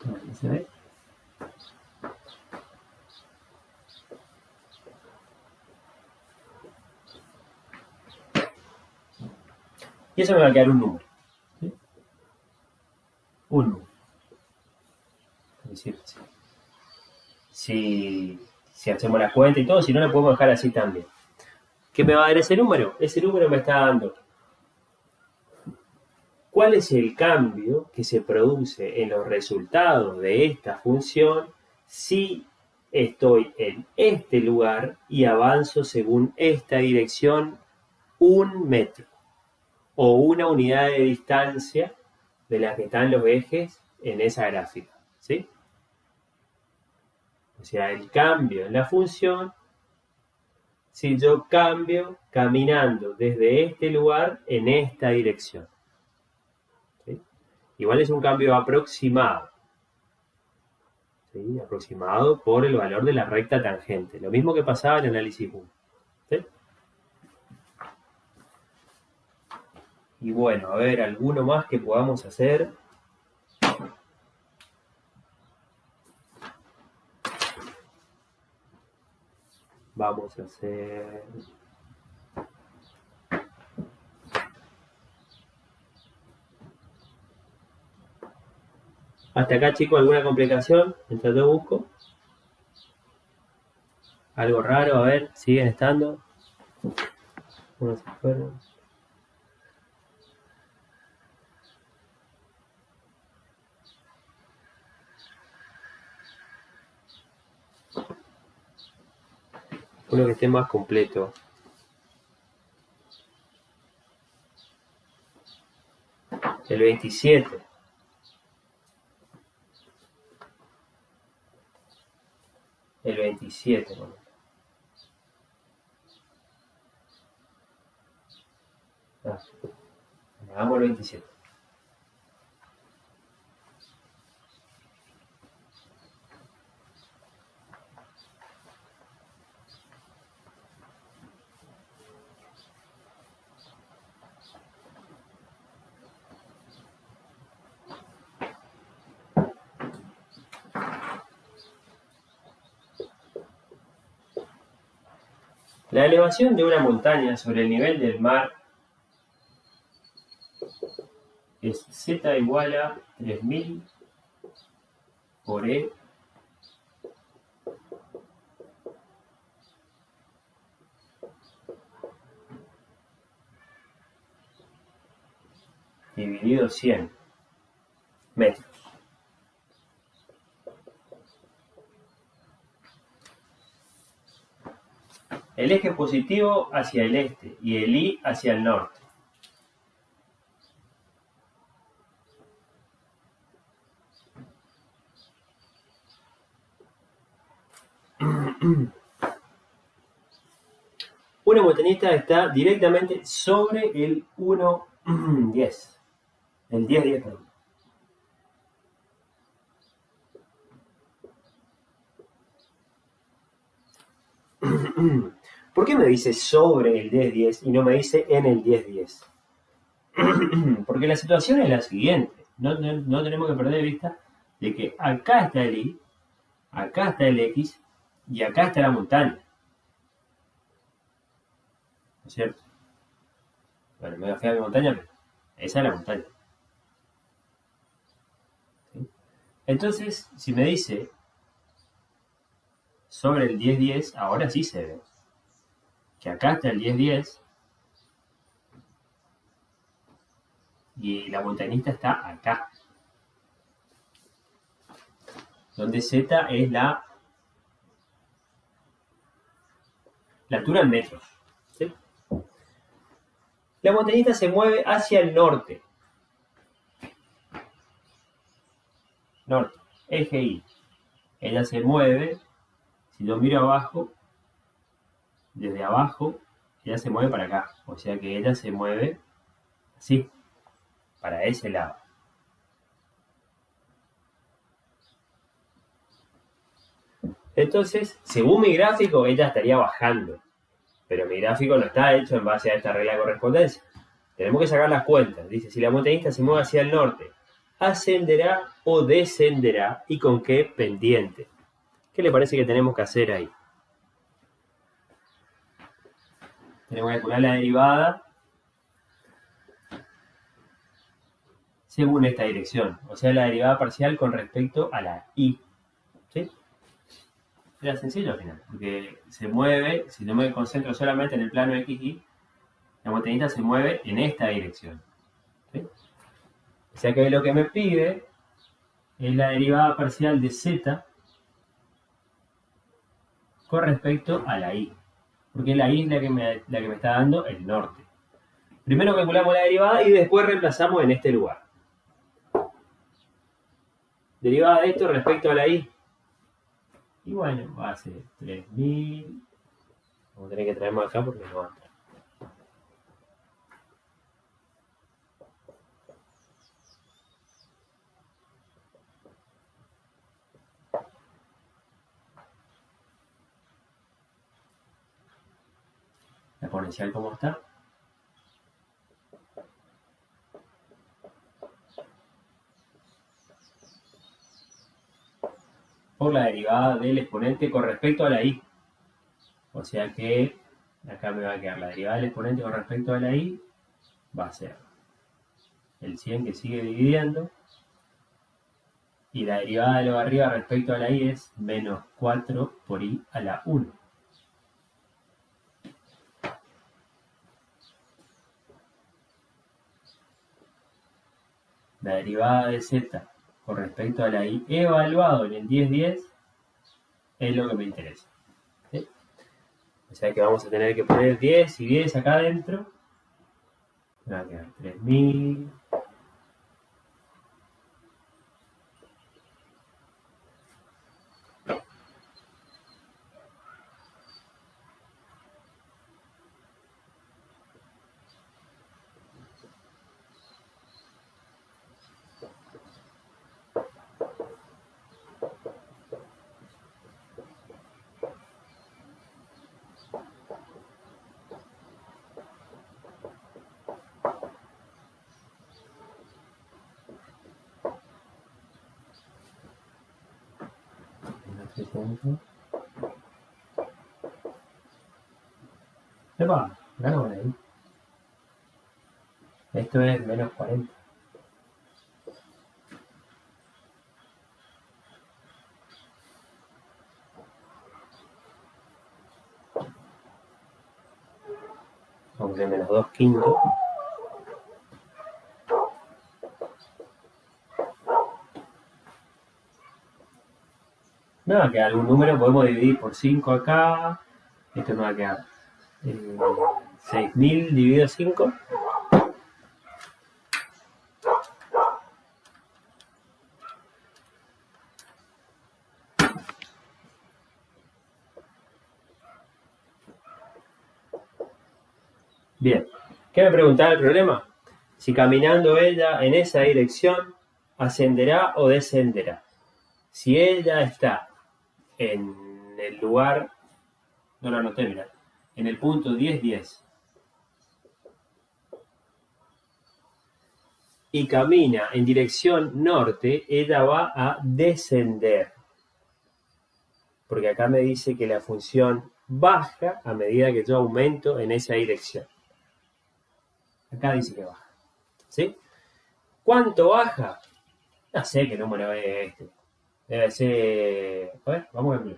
Ahí se ve. Y eso me va a quedar un número. ¿Sí? Un número. Es decir, si hacemos la cuenta y todo, si no, lo podemos dejar así también. ¿Qué me va a dar ese número? Ese número me está dando cuál es el cambio que se produce en los resultados de esta función si estoy en este lugar y avanzo según esta dirección 1 metro o una unidad de distancia de las que están los ejes en esa gráfica, ¿sí? O sea, el cambio en la función si yo cambio caminando desde este lugar en esta dirección. ¿Sí? Igual es un cambio aproximado. ¿Sí? Aproximado por el valor de la recta tangente. Lo mismo que pasaba en el análisis 1. ¿Sí? Y bueno, a ver, alguno más que podamos hacer. Vamos a hacer... Hasta acá, chicos, ¿alguna complicación? Mientras yo busco. Algo raro, a ver, siguen estando. Uno se fueron. Uno que esté más completo. El 27. El 27, bueno. Hagamos el 27. La elevación de una montaña sobre el nivel del mar es z igual a 3000 por e dividido 100 metros. El eje positivo hacia el este y el y hacia el norte. Una montañita está directamente sobre el 1,10. El 10,10, perdón. ¿Por qué me dice sobre el 10,10 y no me dice en el 10,10? Porque la situación es la siguiente. No tenemos que perder de vista de que acá está el y, acá está el x y acá está la montaña. ¿No es cierto? Bueno, me voy a fijar mi montaña, pero esa es la montaña. ¿Sí? Entonces, si me dice sobre el 10,10, ahora sí se ve que acá está el 10,10 y la montañita está acá, donde z es la altura en metros. ¿Sí? La montañita se mueve hacia el norte. Norte, eje Y. Ella se mueve, si yo miro abajo, desde abajo, ella se mueve para acá. O sea que ella se mueve así, para ese lado. Entonces, según mi gráfico, ella estaría bajando. Pero mi gráfico no está hecho en base a esta regla de correspondencia. Tenemos que sacar las cuentas. Dice, si la montañita se mueve hacia el norte, ¿ascenderá o descenderá? ¿Y con qué pendiente? ¿Qué le parece que tenemos que hacer ahí? Tenemos que calcular la derivada según esta dirección. O sea, la derivada parcial con respecto a la y. ¿Sí? Era sencillo al final, porque se mueve, si yo me concentro solamente en el plano XY, la montañita se mueve en esta dirección. ¿Sí? O sea que lo que me pide es la derivada parcial de z con respecto a la y. Porque la y es la que me está dando el norte. Primero calculamos la derivada y después reemplazamos en este lugar. Derivada de esto respecto a la y. Y bueno, va a ser 3000. Vamos a tener que traerlo acá porque no va a entrar. La exponencial, ¿cómo está? Por la derivada del exponente con respecto a la y. O O sea que acá me va a quedar la derivada del exponente con respecto a la y, va a ser el 100 que sigue dividiendo, y la derivada de lo de arriba respecto a la y es menos 4 por i a la 1. La derivada de z con respecto a la y evaluado en el 10-10 es lo que me interesa. ¿Sí? O sea que vamos a tener que poner 10 y 10 acá adentro. Me va a quedar 3000. Epa, gano por ahí. Esto es menos 40. Vamos a menos 2 quintos. Me va a quedar algún número, podemos dividir por 5 acá. Esto me va a quedar 6000 dividido 5. Bien, ¿qué me preguntaba el problema? Si caminando ella en esa dirección ascenderá o descenderá. Si ella está en el lugar, no lo anoté, mirá, en el punto 10-10 y camina en dirección norte, ella va a descender. Porque acá me dice que la función baja a medida que yo aumento en esa dirección. Acá dice que baja. ¿Sí? ¿Cuánto baja? No sé qué número es este. Debe ser... A ver, vamos a ver.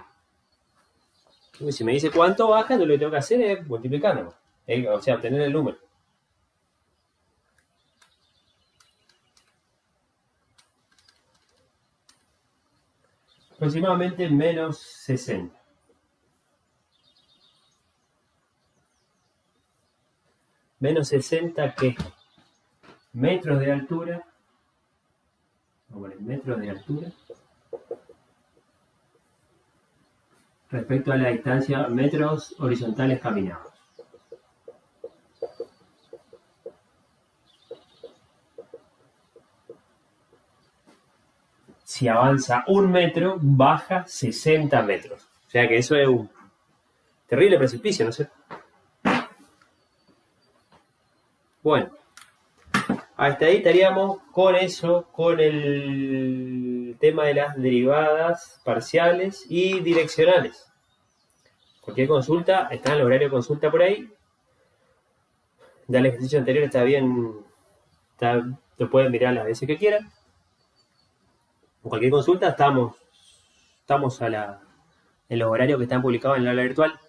Si me dice cuánto baja, yo lo que tengo que hacer es multiplicarlo. O sea, obtener el número. Aproximadamente menos 60. Menos 60, ¿qué? Metros de altura. Vamos a poner metros de altura. Respecto a la distancia, metros horizontales caminados. Si avanza 1 metro, baja 60 metros. O sea que eso es un terrible precipicio, ¿no es cierto? Bueno, hasta ahí estaríamos con eso, con el tema de las derivadas parciales y direccionales. Cualquier consulta, está en el horario de consulta por ahí. Ya el ejercicio anterior está bien, lo pueden mirar las veces que quieran. Cualquier consulta, estamos en los horarios que están publicados en el aula virtual.